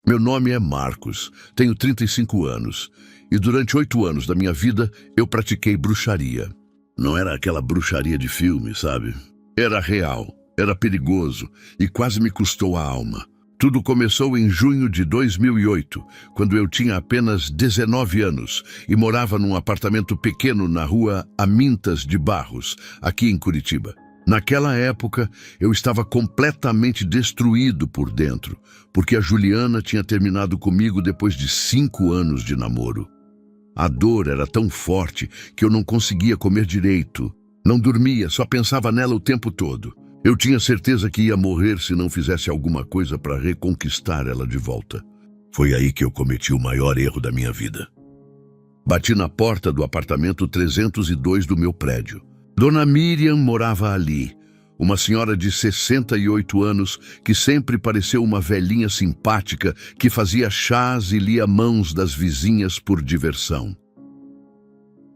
Meu nome é Marcos, tenho 35 anos e durante 8 anos da minha vida eu pratiquei bruxaria. Não era aquela bruxaria de filme, sabe? Era real, era perigoso e quase me custou a alma. Tudo começou em junho de 2008, quando eu tinha apenas 19 anos e morava num apartamento pequeno na rua Amintas de Barros, aqui em Curitiba. Naquela época, eu estava completamente destruído por dentro, porque a Juliana tinha terminado comigo depois de 5 anos de namoro. A dor era tão forte que eu não conseguia comer direito. Não dormia, só pensava nela o tempo todo. Eu tinha certeza que ia morrer se não fizesse alguma coisa para reconquistar ela de volta. Foi aí que eu cometi o maior erro da minha vida. Bati na porta do apartamento 302 do meu prédio. Dona Miriam morava ali, uma senhora de 68 anos que sempre pareceu uma velhinha simpática que fazia chás e lia mãos das vizinhas por diversão.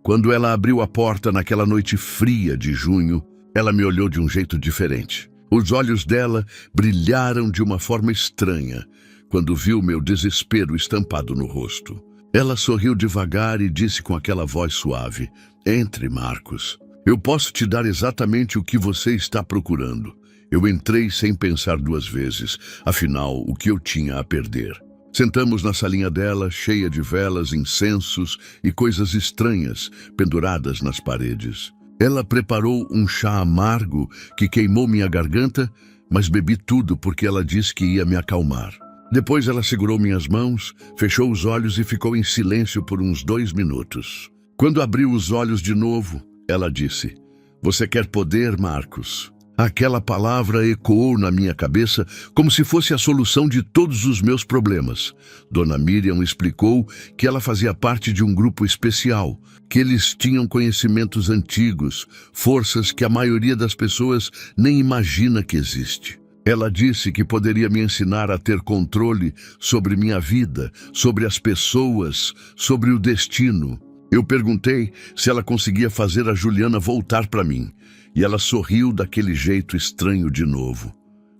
Quando ela abriu a porta naquela noite fria de junho, ela me olhou de um jeito diferente. Os olhos dela brilharam de uma forma estranha quando viu meu desespero estampado no rosto. Ela sorriu devagar e disse com aquela voz suave: "Entre, Marcos. Eu posso te dar exatamente o que você está procurando." Eu entrei sem pensar 2 vezes, afinal, o que eu tinha a perder? Sentamos na salinha dela, cheia de velas, incensos e coisas estranhas penduradas nas paredes. Ela preparou um chá amargo que queimou minha garganta, mas bebi tudo porque ela disse que ia me acalmar. Depois ela segurou minhas mãos, fechou os olhos e ficou em silêncio por uns 2 minutos. Quando abriu os olhos de novo, ela disse: "Você quer poder, Marcos?" Aquela palavra ecoou na minha cabeça como se fosse a solução de todos os meus problemas. Dona Miriam explicou que ela fazia parte de um grupo especial, que eles tinham conhecimentos antigos, forças que a maioria das pessoas nem imagina que existe. Ela disse que poderia me ensinar a ter controle sobre minha vida, sobre as pessoas, sobre o destino. Eu perguntei se ela conseguia fazer a Juliana voltar para mim, e ela sorriu daquele jeito estranho de novo.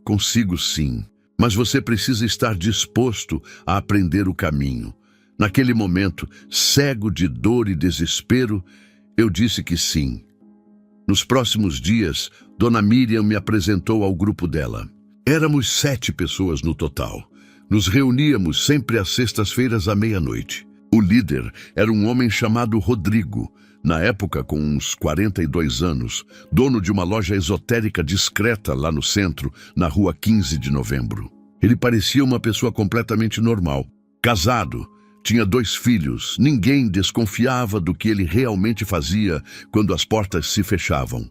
"Consigo sim, mas você precisa estar disposto a aprender o caminho." Naquele momento, cego de dor e desespero, eu disse que sim. Nos próximos dias, Dona Miriam me apresentou ao grupo dela. Éramos 7 pessoas no total. Nos reuníamos sempre às sextas-feiras à meia-noite. O líder era um homem chamado Rodrigo, na época com uns 42 anos, dono de uma loja esotérica discreta lá no centro, na rua 15 de novembro. Ele parecia uma pessoa completamente normal. Casado, tinha 2 filhos, ninguém desconfiava do que ele realmente fazia quando as portas se fechavam.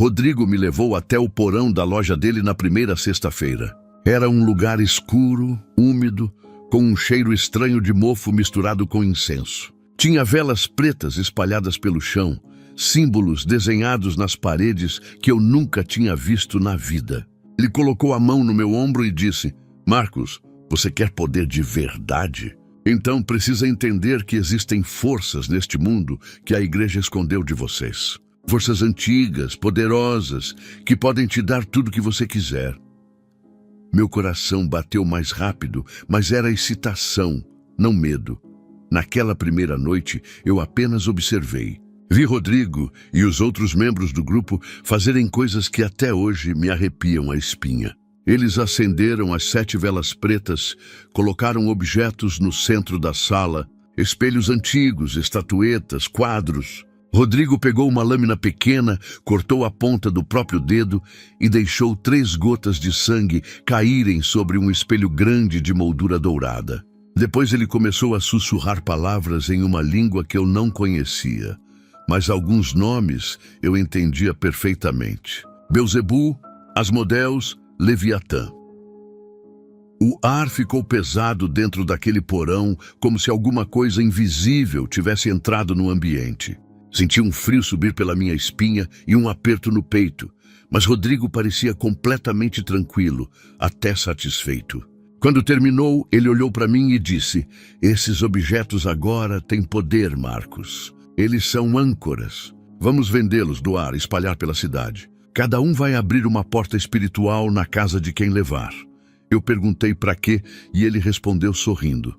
Rodrigo me levou até o porão da loja dele na primeira sexta-feira. Era um lugar escuro, úmido, com um cheiro estranho de mofo misturado com incenso. Tinha velas pretas espalhadas pelo chão, símbolos desenhados nas paredes que eu nunca tinha visto na vida. Ele colocou a mão no meu ombro e disse: "Marcos, você quer poder de verdade? Então precisa entender que existem forças neste mundo que a igreja escondeu de vocês. Forças antigas, poderosas, que podem te dar tudo o que você quiser." Meu coração bateu mais rápido, mas era excitação, não medo. Naquela primeira noite, eu apenas observei. Vi Rodrigo e os outros membros do grupo fazerem coisas que até hoje me arrepiam a espinha. Eles acenderam as 7 velas pretas, colocaram objetos no centro da sala, espelhos antigos, estatuetas, quadros. Rodrigo pegou uma lâmina pequena, cortou a ponta do próprio dedo e deixou 3 gotas de sangue caírem sobre um espelho grande de moldura dourada. Depois ele começou a sussurrar palavras em uma língua que eu não conhecia, mas alguns nomes eu entendia perfeitamente. Belzebu, Asmodeus, Leviatã. O ar ficou pesado dentro daquele porão, como se alguma coisa invisível tivesse entrado no ambiente. Senti um frio subir pela minha espinha e um aperto no peito, mas Rodrigo parecia completamente tranquilo, até satisfeito. Quando terminou, ele olhou para mim e disse: "Esses objetos agora têm poder, Marcos. Eles são âncoras. Vamos vendê-los, doar, espalhar pela cidade. Cada um vai abrir uma porta espiritual na casa de quem levar." Eu perguntei para quê e ele respondeu sorrindo: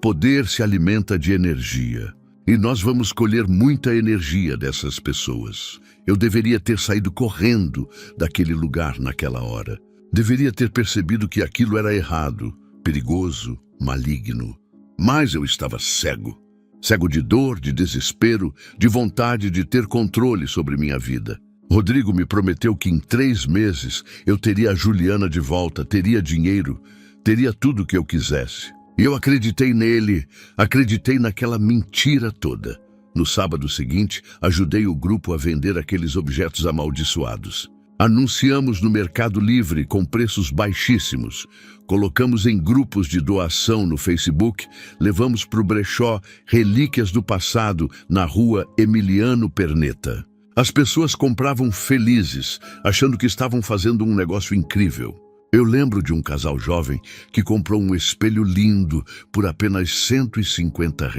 poder se alimenta de energia. E nós vamos colher muita energia dessas pessoas. Eu deveria ter saído correndo daquele lugar naquela hora. Deveria ter percebido que aquilo era errado, perigoso, maligno. Mas eu estava cego. Cego de dor, de desespero, de vontade de ter controle sobre minha vida. Rodrigo me prometeu que em 3 meses eu teria a Juliana de volta, teria dinheiro, teria tudo o que eu quisesse. E eu acreditei nele, acreditei naquela mentira toda. No sábado seguinte, ajudei o grupo a vender aqueles objetos amaldiçoados. Anunciamos no Mercado Livre com preços baixíssimos. Colocamos em grupos de doação no Facebook, levamos para o brechó relíquias do passado na rua Emiliano Perneta. As pessoas compravam felizes, achando que estavam fazendo um negócio incrível. Eu lembro de um casal jovem que comprou um espelho lindo por apenas R$ 150.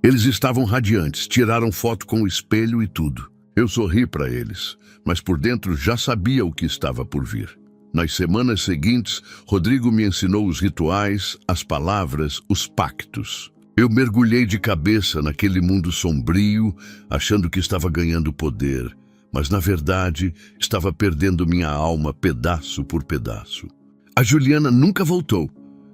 Eles estavam radiantes, tiraram foto com o espelho e tudo. Eu sorri para eles, mas por dentro já sabia o que estava por vir. Nas semanas seguintes, Rodrigo me ensinou os rituais, as palavras, os pactos. Eu mergulhei de cabeça naquele mundo sombrio, achando que estava ganhando poder, mas na verdade estava perdendo minha alma pedaço por pedaço. A Juliana nunca voltou,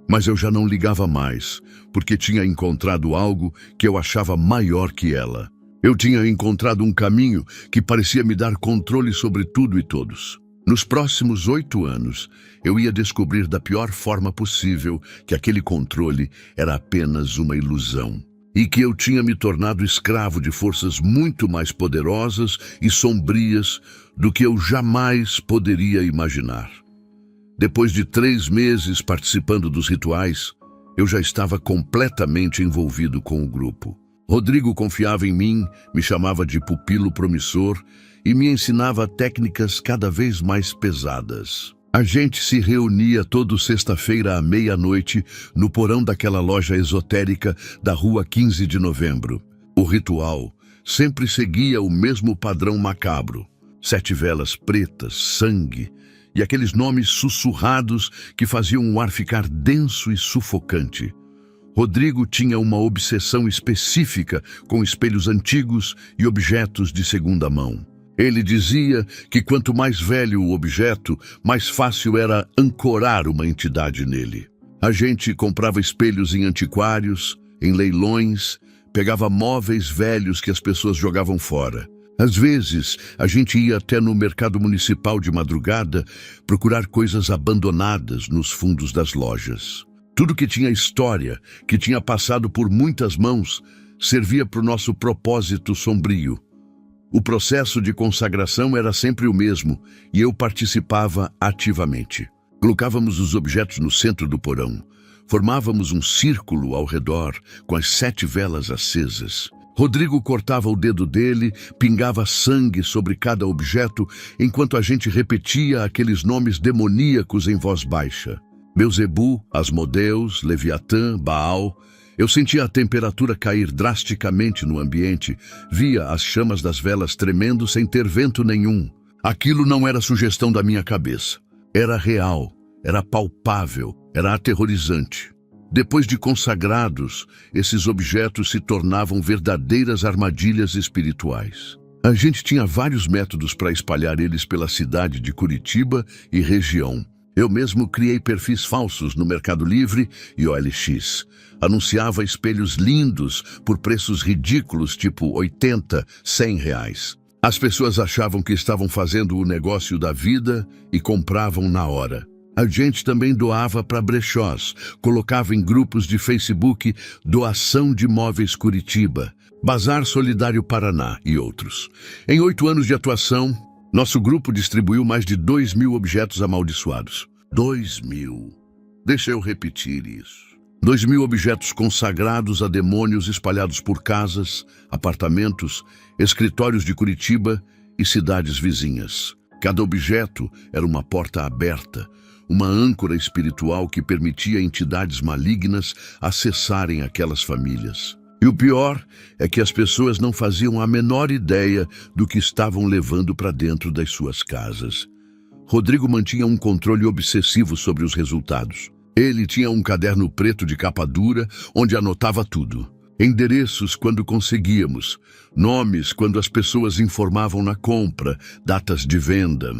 mas eu já não ligava mais, porque tinha encontrado algo que eu achava maior que ela. Eu tinha encontrado um caminho que parecia me dar controle sobre tudo e todos. Nos próximos 8 anos, eu ia descobrir da pior forma possível que aquele controle era apenas uma ilusão e que eu tinha me tornado escravo de forças muito mais poderosas e sombrias do que eu jamais poderia imaginar. Depois de 3 meses participando dos rituais, eu já estava completamente envolvido com o grupo. Rodrigo confiava em mim, me chamava de pupilo promissor e me ensinava técnicas cada vez mais pesadas. A gente se reunia toda sexta-feira à meia-noite no porão daquela loja esotérica da rua 15 de novembro. O ritual sempre seguia o mesmo padrão macabro: 7 velas pretas, sangue e aqueles nomes sussurrados que faziam o ar ficar denso e sufocante. Rodrigo tinha uma obsessão específica com espelhos antigos e objetos de segunda mão. Ele dizia que quanto mais velho o objeto, mais fácil era ancorar uma entidade nele. A gente comprava espelhos em antiquários, em leilões, pegava móveis velhos que as pessoas jogavam fora. Às vezes, a gente ia até no mercado municipal de madrugada procurar coisas abandonadas nos fundos das lojas. Tudo que tinha história, que tinha passado por muitas mãos, servia para o nosso propósito sombrio. O processo de consagração era sempre o mesmo e eu participava ativamente. Colocávamos os objetos no centro do porão. Formávamos um círculo ao redor com as 7 velas acesas. Rodrigo cortava o dedo dele, pingava sangue sobre cada objeto, enquanto a gente repetia aqueles nomes demoníacos em voz baixa. Belzebu, Asmodeus, Leviatã, Baal. Eu sentia a temperatura cair drasticamente no ambiente, via as chamas das velas tremendo sem ter vento nenhum. Aquilo não era sugestão da minha cabeça. Era real, era palpável, era aterrorizante. Depois de consagrados, esses objetos se tornavam verdadeiras armadilhas espirituais. A gente tinha vários métodos para espalhar eles pela cidade de Curitiba e região. Eu mesmo criei perfis falsos no Mercado Livre e OLX. Anunciava espelhos lindos por preços ridículos, tipo 80, 100 reais. As pessoas achavam que estavam fazendo o negócio da vida e compravam na hora. A gente também doava para brechós, colocava em grupos de Facebook Doação de Móveis Curitiba, Bazar Solidário Paraná e outros. Em 8 anos de atuação, nosso grupo distribuiu mais de 2.000 objetos amaldiçoados. 2.000. Deixa eu repetir isso. 2.000 objetos consagrados a demônios espalhados por casas, apartamentos, escritórios de Curitiba e cidades vizinhas. Cada objeto era uma porta aberta, uma âncora espiritual que permitia entidades malignas acessarem aquelas famílias. E o pior é que as pessoas não faziam a menor ideia do que estavam levando para dentro das suas casas. Rodrigo mantinha um controle obsessivo sobre os resultados. Ele tinha um caderno preto de capa dura, onde anotava tudo. Endereços quando conseguíamos, nomes quando as pessoas informavam na compra, datas de venda.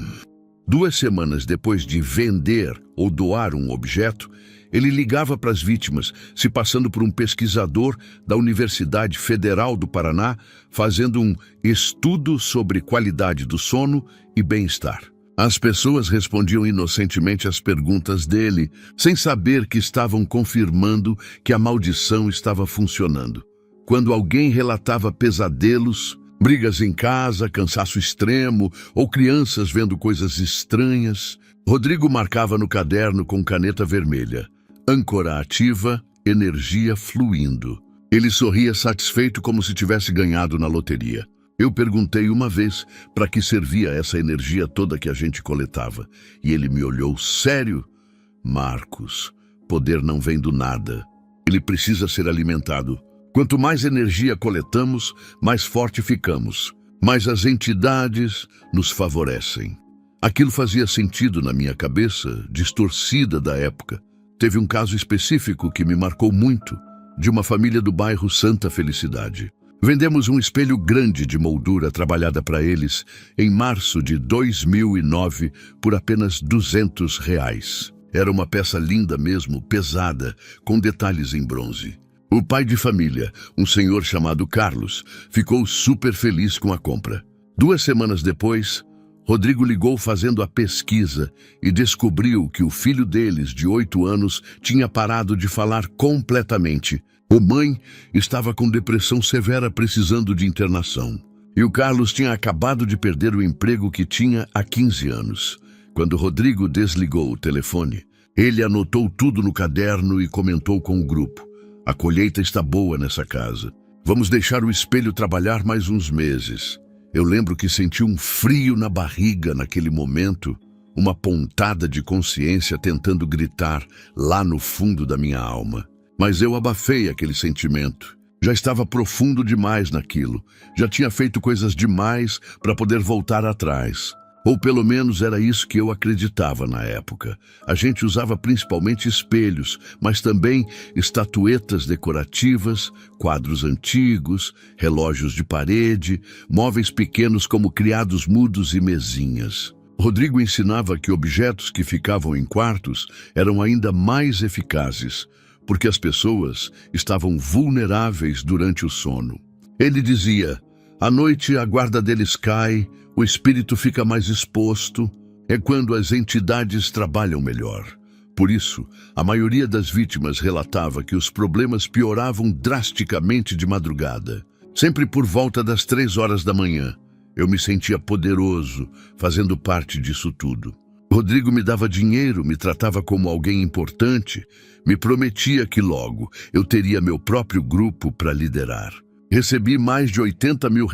2 semanas depois de vender ou doar um objeto, ele ligava para as vítimas, se passando por um pesquisador da Universidade Federal do Paraná, fazendo um estudo sobre qualidade do sono e bem-estar. As pessoas respondiam inocentemente às perguntas dele, sem saber que estavam confirmando que a maldição estava funcionando. Quando alguém relatava pesadelos, brigas em casa, cansaço extremo ou crianças vendo coisas estranhas, Rodrigo marcava no caderno com caneta vermelha: âncora ativa, energia fluindo. Ele sorria satisfeito como se tivesse ganhado na loteria. Eu perguntei uma vez para que servia essa energia toda que a gente coletava. E ele me olhou sério. Marcos, poder não vem do nada. Ele precisa ser alimentado. Quanto mais energia coletamos, mais forte ficamos. Mas as entidades nos favorecem. Aquilo fazia sentido na minha cabeça, distorcida da época. Teve um caso específico que me marcou muito, de uma família do bairro Santa Felicidade. Vendemos um espelho grande de moldura trabalhada para eles em março de 2009 por apenas R$200. Era uma peça linda mesmo, pesada, com detalhes em bronze. O pai de família, um senhor chamado Carlos, ficou super feliz com a compra. 2 semanas depois, Rodrigo ligou fazendo a pesquisa e descobriu que o filho deles, de 8 anos, tinha parado de falar completamente. A mãe estava com depressão severa, precisando de internação. E o Carlos tinha acabado de perder o emprego que tinha há 15 anos. Quando Rodrigo desligou o telefone, ele anotou tudo no caderno e comentou com o grupo: a colheita está boa nessa casa. Vamos deixar o espelho trabalhar mais uns meses. Eu lembro que senti um frio na barriga naquele momento, uma pontada de consciência tentando gritar lá no fundo da minha alma. Mas eu abafei aquele sentimento. Já estava profundo demais naquilo. Já tinha feito coisas demais para poder voltar atrás. Ou pelo menos era isso que eu acreditava na época. A gente usava principalmente espelhos, mas também estatuetas decorativas, quadros antigos, relógios de parede, móveis pequenos como criados mudos e mesinhas. Rodrigo ensinava que objetos que ficavam em quartos eram ainda mais eficazes, porque as pessoas estavam vulneráveis durante o sono. Ele dizia: à noite a guarda deles cai, o espírito fica mais exposto, é quando as entidades trabalham melhor. Por isso, a maioria das vítimas relatava que os problemas pioravam drasticamente de madrugada. Sempre por volta das 3 horas da manhã, eu me sentia poderoso, fazendo parte disso tudo. Rodrigo me dava dinheiro, me tratava como alguém importante, me prometia que logo eu teria meu próprio grupo para liderar. Recebi mais de R$80 mil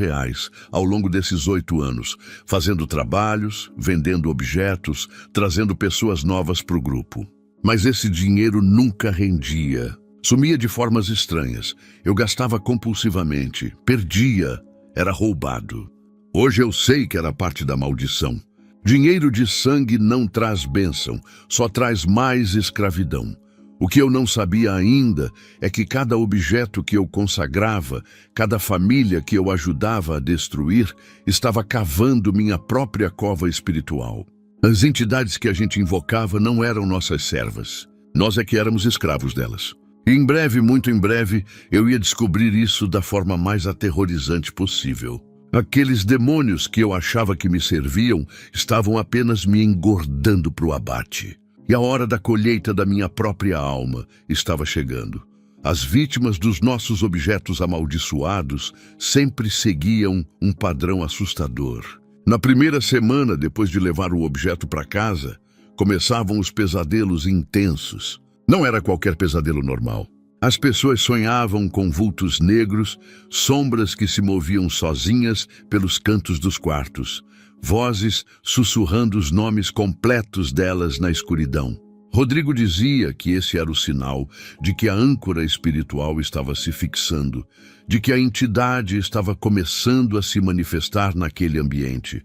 ao longo desses 8 anos, fazendo trabalhos, vendendo objetos, trazendo pessoas novas para o grupo. Mas esse dinheiro nunca rendia. Sumia de formas estranhas. Eu gastava compulsivamente, perdia, era roubado. Hoje eu sei que era parte da maldição. Dinheiro de sangue não traz bênção, só traz mais escravidão. O que eu não sabia ainda é que cada objeto que eu consagrava, cada família que eu ajudava a destruir, estava cavando minha própria cova espiritual. As entidades que a gente invocava não eram nossas servas. Nós é que éramos escravos delas. E em breve, muito em breve, eu ia descobrir isso da forma mais aterrorizante possível. Aqueles demônios que eu achava que me serviam estavam apenas me engordando para o abate. E a hora da colheita da minha própria alma estava chegando. As vítimas dos nossos objetos amaldiçoados sempre seguiam um padrão assustador. Na primeira semana depois de levar o objeto para casa, começavam os pesadelos intensos. Não era qualquer pesadelo normal. As pessoas sonhavam com vultos negros, sombras que se moviam sozinhas pelos cantos dos quartos, vozes sussurrando os nomes completos delas na escuridão. Rodrigo dizia que esse era o sinal de que a âncora espiritual estava se fixando, de que a entidade estava começando a se manifestar naquele ambiente.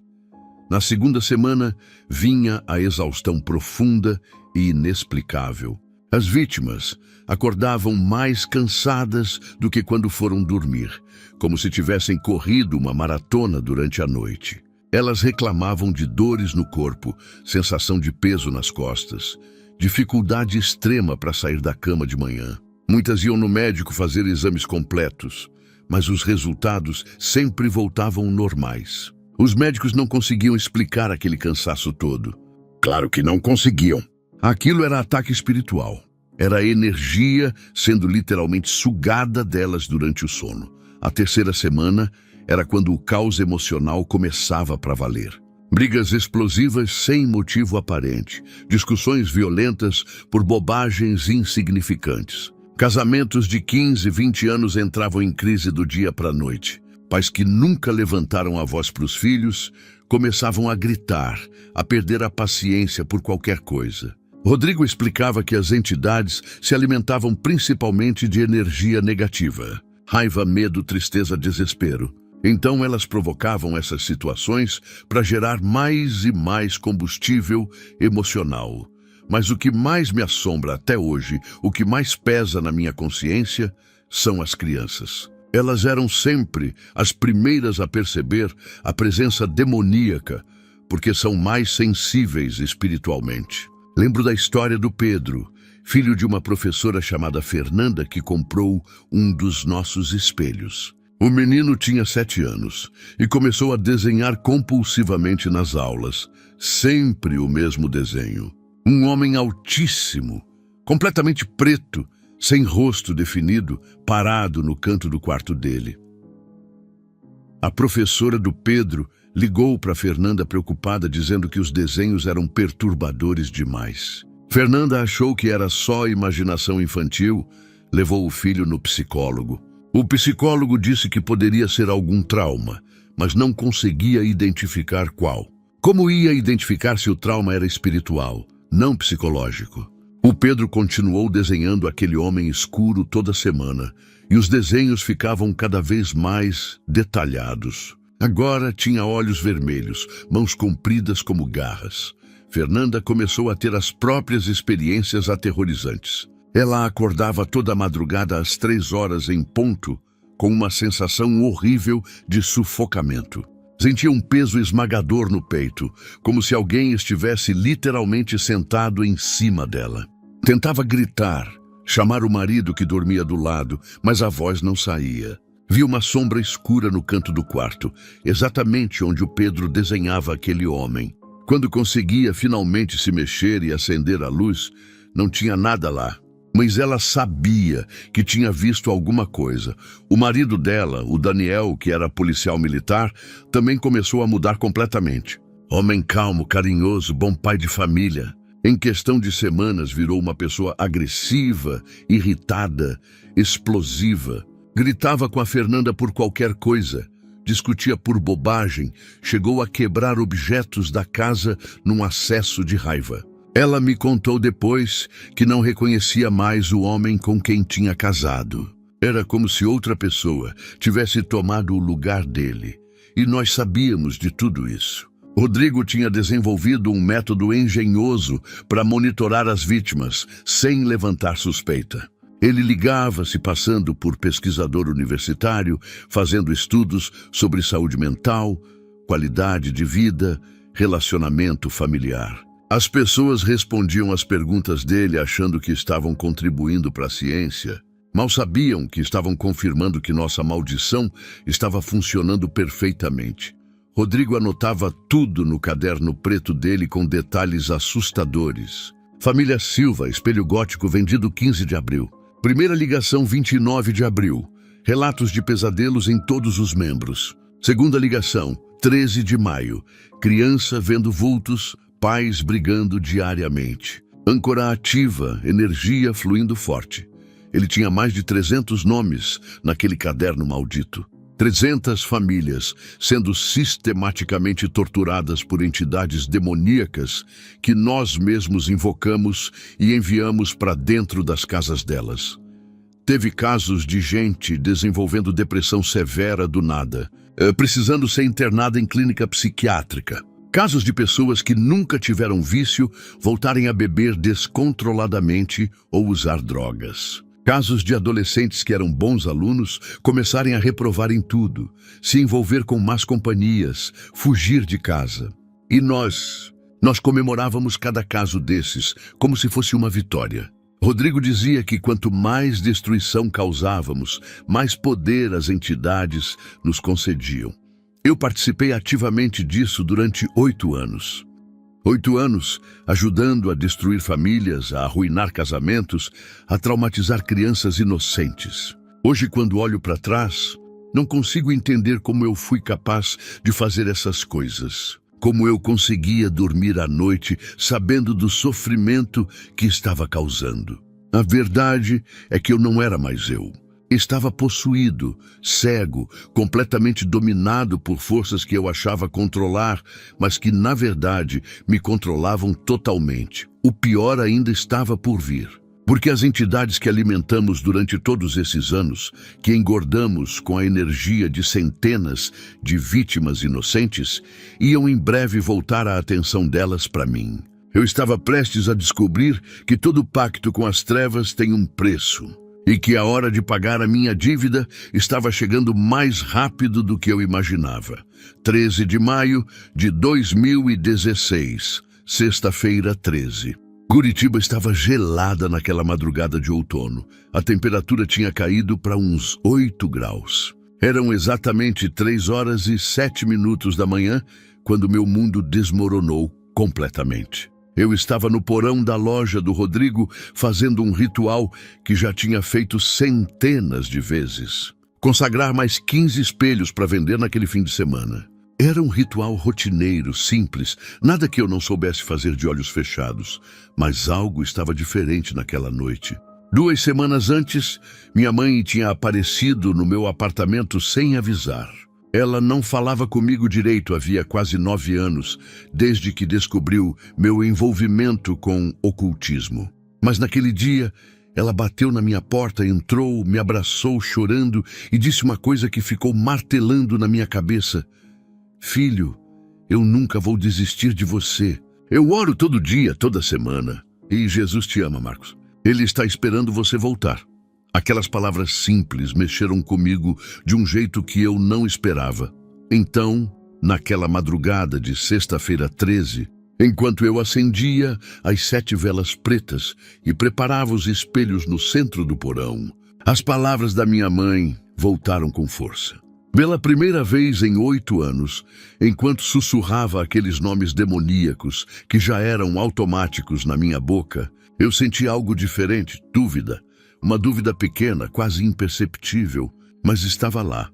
Na segunda semana, vinha a exaustão profunda e inexplicável. As vítimas acordavam mais cansadas do que quando foram dormir, como se tivessem corrido uma maratona durante a noite. Elas reclamavam de dores no corpo, sensação de peso nas costas, dificuldade extrema para sair da cama de manhã. Muitas iam no médico fazer exames completos, mas os resultados sempre voltavam normais. Os médicos não conseguiam explicar aquele cansaço todo. Claro que não conseguiam. Aquilo era ataque espiritual. Era a energia sendo literalmente sugada delas durante o sono. A terceira semana era quando o caos emocional começava para valer. Brigas explosivas sem motivo aparente, discussões violentas por bobagens insignificantes. Casamentos de 15, 20 anos entravam em crise do dia para a noite. Pais que nunca levantaram a voz para os filhos começavam a gritar, a perder a paciência por qualquer coisa. Rodrigo explicava que as entidades se alimentavam principalmente de energia negativa. Raiva, medo, tristeza, desespero. Então elas provocavam essas situações para gerar mais e mais combustível emocional. Mas o que mais me assombra até hoje, o que mais pesa na minha consciência, são as crianças. Elas eram sempre as primeiras a perceber a presença demoníaca, porque são mais sensíveis espiritualmente. Lembro da história do Pedro, filho de uma professora chamada Fernanda que comprou um dos nossos espelhos. O menino tinha 7 anos e começou a desenhar compulsivamente nas aulas, sempre o mesmo desenho. Um homem altíssimo, completamente preto, sem rosto definido, parado no canto do quarto dele. A professora do Pedro ligou para Fernanda preocupada, dizendo que os desenhos eram perturbadores demais. Fernanda achou que era só imaginação infantil, levou o filho no psicólogo. O psicólogo disse que poderia ser algum trauma, mas não conseguia identificar qual. Como ia identificar se o trauma era espiritual, não psicológico? O Pedro continuou desenhando aquele homem escuro toda semana, e os desenhos ficavam cada vez mais detalhados. Agora tinha olhos vermelhos, mãos compridas como garras. Fernanda começou a ter as próprias experiências aterrorizantes. Ela acordava toda madrugada às 3 horas em ponto, com uma sensação horrível de sufocamento. Sentia um peso esmagador no peito, como se alguém estivesse literalmente sentado em cima dela. Tentava gritar, chamar o marido que dormia do lado, mas a voz não saía. Via uma sombra escura no canto do quarto, exatamente onde o Pedro desenhava aquele homem. Quando conseguia finalmente se mexer e acender a luz, não tinha nada lá. Mas ela sabia que tinha visto alguma coisa. O marido dela, o Daniel, que era policial militar, também começou a mudar completamente. Homem calmo, carinhoso, bom pai de família. Em questão de semanas virou uma pessoa agressiva, irritada, explosiva. Gritava com a Fernanda por qualquer coisa. Discutia por bobagem. Chegou a quebrar objetos da casa num acesso de raiva. Ela me contou depois que não reconhecia mais o homem com quem tinha casado. Era como se outra pessoa tivesse tomado o lugar dele. E nós sabíamos de tudo isso. Rodrigo tinha desenvolvido um método engenhoso para monitorar as vítimas, sem levantar suspeita. Ele ligava se passando por pesquisador universitário, fazendo estudos sobre saúde mental, qualidade de vida, relacionamento familiar. As pessoas respondiam às perguntas dele achando que estavam contribuindo para a ciência. Mal sabiam que estavam confirmando que nossa maldição estava funcionando perfeitamente. Rodrigo anotava tudo no caderno preto dele com detalhes assustadores. Família Silva, espelho gótico, vendido 15 de abril. Primeira ligação, 29 de abril. Relatos de pesadelos em todos os membros. Segunda ligação, 13 de maio. Criança vendo vultos, pais brigando diariamente. Âncora ativa, energia fluindo forte. Ele tinha mais de 300 nomes naquele caderno maldito. 300 famílias sendo sistematicamente torturadas por entidades demoníacas que nós mesmos invocamos e enviamos para dentro das casas delas. Teve casos de gente desenvolvendo depressão severa do nada, precisando ser internada em clínica psiquiátrica. Casos de pessoas que nunca tiveram vício voltarem a beber descontroladamente ou usar drogas. Casos de adolescentes que eram bons alunos começarem a reprovar em tudo, se envolver com más companhias, fugir de casa. E nós comemorávamos cada caso desses como se fosse uma vitória. Rodrigo dizia que quanto mais destruição causávamos, mais poder as entidades nos concediam. Eu participei ativamente disso durante 8 anos. 8 anos ajudando a destruir famílias, a arruinar casamentos, a traumatizar crianças inocentes. Hoje, quando olho para trás, não consigo entender como eu fui capaz de fazer essas coisas. Como eu conseguia dormir à noite sabendo do sofrimento que estava causando. A verdade é que eu não era mais eu. Estava possuído, cego, completamente dominado por forças que eu achava controlar, mas que, na verdade, me controlavam totalmente. O pior ainda estava por vir. Porque as entidades que alimentamos durante todos esses anos, que engordamos com a energia de centenas de vítimas inocentes, iam em breve voltar a atenção delas para mim. Eu estava prestes a descobrir que todo pacto com as trevas tem um preço. E que a hora de pagar a minha dívida estava chegando mais rápido do que eu imaginava. 13 de maio de 2016, sexta-feira 13. Curitiba estava gelada naquela madrugada de outono. A temperatura tinha caído para uns 8 graus. Eram exatamente 3h07 da manhã quando meu mundo desmoronou completamente. Eu estava no porão da loja do Rodrigo fazendo um ritual que já tinha feito centenas de vezes. Consagrar mais 15 espelhos para vender naquele fim de semana. Era um ritual rotineiro, simples, nada que eu não soubesse fazer de olhos fechados. Mas algo estava diferente naquela noite. 2 semanas antes, minha mãe tinha aparecido no meu apartamento sem avisar. Ela não falava comigo direito havia quase 9 anos, desde que descobriu meu envolvimento com ocultismo. Mas naquele dia, ela bateu na minha porta, entrou, me abraçou chorando e disse uma coisa que ficou martelando na minha cabeça. Filho, eu nunca vou desistir de você. Eu oro todo dia, toda semana. E Jesus te ama, Marcos. Ele está esperando você voltar. Aquelas palavras simples mexeram comigo de um jeito que eu não esperava. Então, naquela madrugada de sexta-feira 13, enquanto eu acendia as 7 velas pretas e preparava os espelhos no centro do porão, as palavras da minha mãe voltaram com força. Pela primeira vez em 8 anos, enquanto sussurrava aqueles nomes demoníacos que já eram automáticos na minha boca, eu senti algo diferente, dúvida. Uma dúvida pequena, quase imperceptível, mas estava lá.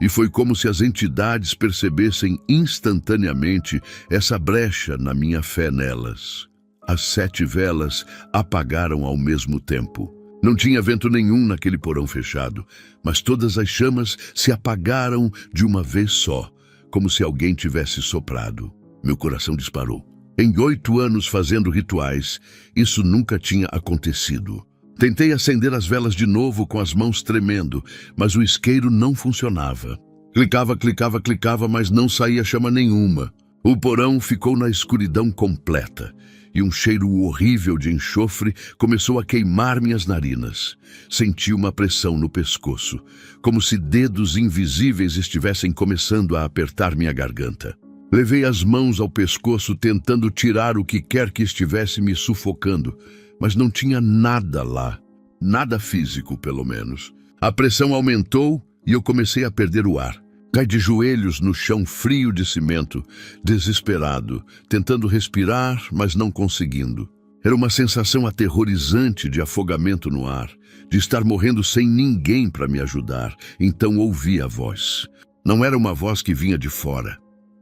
E foi como se as entidades percebessem instantaneamente essa brecha na minha fé nelas. As 7 velas apagaram ao mesmo tempo. Não tinha vento nenhum naquele porão fechado, mas todas as chamas se apagaram de uma vez só, como se alguém tivesse soprado. Meu coração disparou. Em 8 anos fazendo rituais, isso nunca tinha acontecido. Tentei acender as velas de novo com as mãos tremendo, mas o isqueiro não funcionava. Clicava, mas não saía chama nenhuma. O porão ficou na escuridão completa, e um cheiro horrível de enxofre começou a queimar minhas narinas. Senti uma pressão no pescoço, como se dedos invisíveis estivessem começando a apertar minha garganta. Levei as mãos ao pescoço tentando tirar o que quer que estivesse me sufocando, mas não tinha nada lá, nada físico pelo menos. A pressão aumentou e eu comecei a perder o ar. Caí de joelhos no chão frio de cimento, desesperado, tentando respirar, mas não conseguindo. Era uma sensação aterrorizante de afogamento no ar, de estar morrendo sem ninguém para me ajudar. Então ouvi a voz. Não era uma voz que vinha de fora.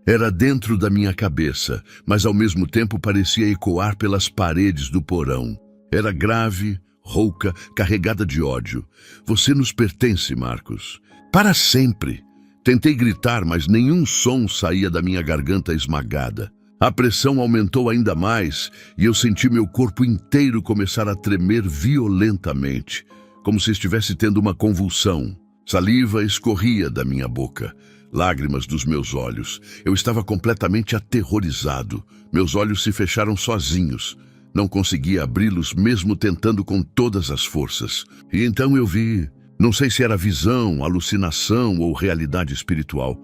Era dentro da minha cabeça, mas ao mesmo tempo parecia ecoar pelas paredes do porão. Era grave, rouca, carregada de ódio. Você nos pertence, Marcos. Para sempre. Tentei gritar, mas nenhum som saía da minha garganta esmagada. A pressão aumentou ainda mais e eu senti meu corpo inteiro começar a tremer violentamente, como se estivesse tendo uma convulsão. Saliva escorria da minha boca. lágrimas dos meus olhos. Eu estava completamente aterrorizado. Meus olhos se fecharam sozinhos. Não conseguia abri-los mesmo tentando com todas as forças. E então eu vi, não sei se era visão, alucinação ou realidade espiritual,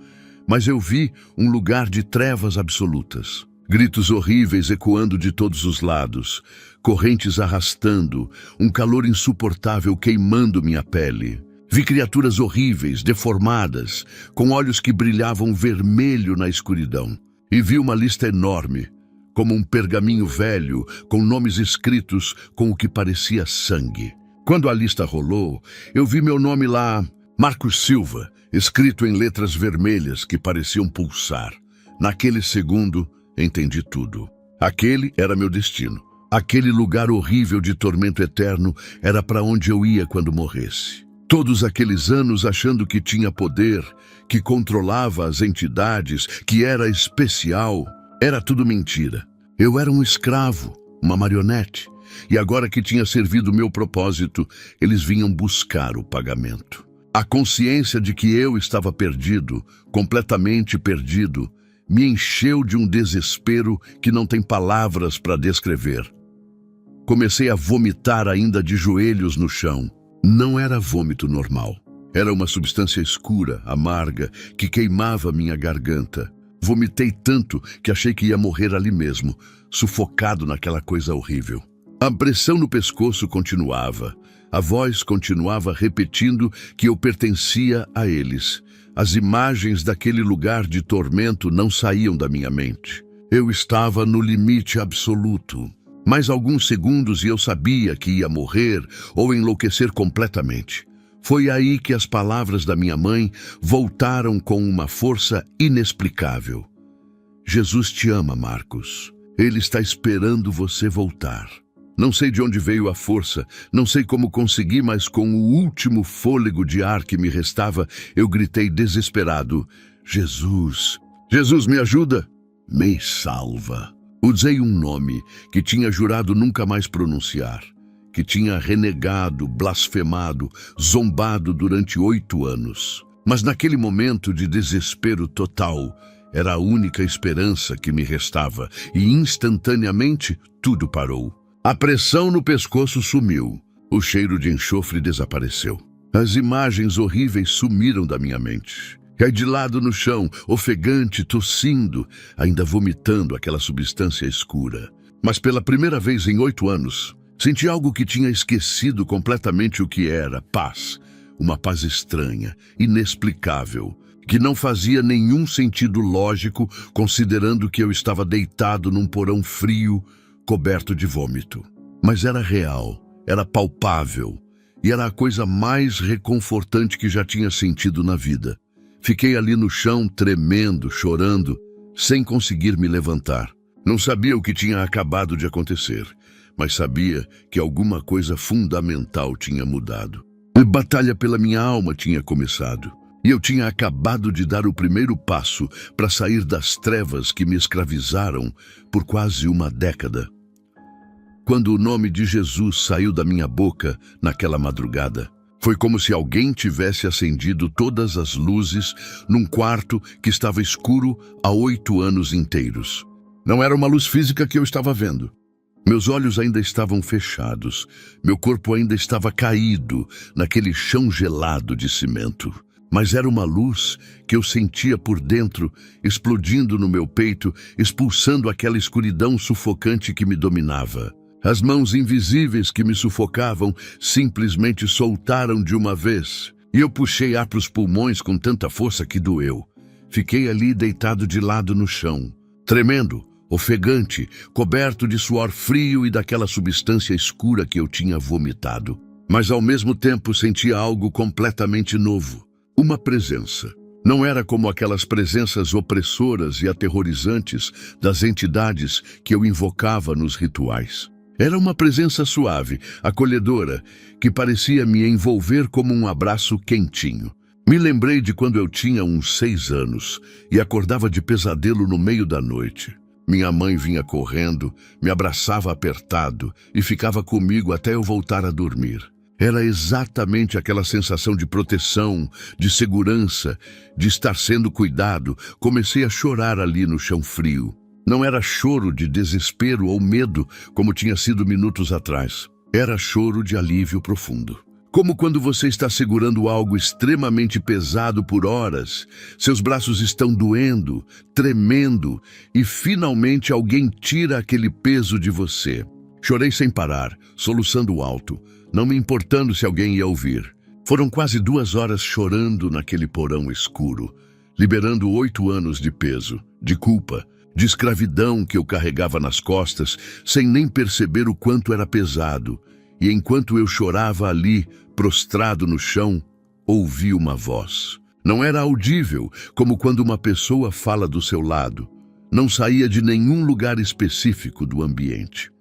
mas eu vi um lugar de trevas absolutas. Gritos horríveis ecoando de todos os lados, correntes arrastando, um calor insuportável queimando minha pele. Vi criaturas horríveis, deformadas, com olhos que brilhavam vermelho na escuridão. E vi uma lista enorme, como um pergaminho velho, com nomes escritos com o que parecia sangue. Quando a lista rolou, eu vi meu nome lá, Marcos Silva, escrito em letras vermelhas que pareciam pulsar. Naquele segundo, entendi tudo. Aquele era meu destino. Aquele lugar horrível de tormento eterno era para onde eu ia quando morresse. Todos aqueles anos achando que tinha poder, que controlava as entidades, que era especial, era tudo mentira. Eu era um escravo, uma marionete, e agora que tinha servido o meu propósito, eles vinham buscar o pagamento. A consciência de que eu estava perdido, completamente perdido, me encheu de um desespero que não tem palavras para descrever. Comecei a vomitar ainda de joelhos no chão. Não era vômito normal. Era uma substância escura, amarga, que queimava minha garganta. Vomitei tanto que achei que ia morrer ali mesmo, sufocado naquela coisa horrível. A pressão no pescoço continuava. A voz continuava repetindo que eu pertencia a eles. As imagens daquele lugar de tormento não saíam da minha mente. Eu estava no limite absoluto. Mais alguns segundos e eu sabia que ia morrer ou enlouquecer completamente. Foi aí que as palavras da minha mãe voltaram com uma força inexplicável. Jesus te ama, Marcos. Ele está esperando você voltar. Não sei de onde veio a força, não sei como consegui, mas com o último fôlego de ar que me restava, eu gritei desesperado: Jesus! Jesus, me ajuda! Me salva! Usei um nome que tinha jurado nunca mais pronunciar, que tinha renegado, blasfemado, zombado durante 8 anos. Mas naquele momento de desespero total, era a única esperança que me restava, e instantaneamente tudo parou. A pressão no pescoço sumiu, o cheiro de enxofre desapareceu. As imagens horríveis sumiram da minha mente. Caí de lado no chão, ofegante, tossindo, ainda vomitando aquela substância escura. Mas pela primeira vez em 8 anos, senti algo que tinha esquecido completamente o que era paz. Uma paz estranha, inexplicável, que não fazia nenhum sentido lógico, considerando que eu estava deitado num porão frio, coberto de vômito. Mas era real, era palpável, e era a coisa mais reconfortante que já tinha sentido na vida. Fiquei ali no chão, tremendo, chorando, sem conseguir me levantar. Não sabia o que tinha acabado de acontecer, mas sabia que alguma coisa fundamental tinha mudado. A batalha pela minha alma tinha começado, e eu tinha acabado de dar o primeiro passo para sair das trevas que me escravizaram por quase uma década. Quando o nome de Jesus saiu da minha boca naquela madrugada, foi como se alguém tivesse acendido todas as luzes num quarto que estava escuro há 8 anos inteiros. Não era uma luz física que eu estava vendo. Meus olhos ainda estavam fechados. Meu corpo ainda estava caído naquele chão gelado de cimento. Mas era uma luz que eu sentia por dentro, explodindo no meu peito, expulsando aquela escuridão sufocante que me dominava. As mãos invisíveis que me sufocavam simplesmente soltaram de uma vez, e eu puxei ar para os pulmões com tanta força que doeu. Fiquei ali deitado de lado no chão, tremendo, ofegante, coberto de suor frio e daquela substância escura que eu tinha vomitado. Mas ao mesmo tempo sentia algo completamente novo, uma presença. Não era como aquelas presenças opressoras e aterrorizantes das entidades que eu invocava nos rituais. Era uma presença suave, acolhedora, que parecia me envolver como um abraço quentinho. Me lembrei de quando eu tinha uns 6 anos e acordava de pesadelo no meio da noite. Minha mãe vinha correndo, me abraçava apertado e ficava comigo até eu voltar a dormir. Era exatamente aquela sensação de proteção, de segurança, de estar sendo cuidado. Comecei a chorar ali no chão frio. Não era choro de desespero ou medo, como tinha sido minutos atrás. Era choro de alívio profundo. Como quando você está segurando algo extremamente pesado por horas, seus braços estão doendo, tremendo, e finalmente alguém tira aquele peso de você. Chorei sem parar, soluçando alto, não me importando se alguém ia ouvir. Foram quase 2 horas chorando naquele porão escuro, liberando 8 anos de peso, de culpa, de escravidão que eu carregava nas costas, sem nem perceber o quanto era pesado. E enquanto eu chorava ali, prostrado no chão, ouvi uma voz. Não era audível, como quando uma pessoa fala do seu lado. Não saía de nenhum lugar específico do ambiente.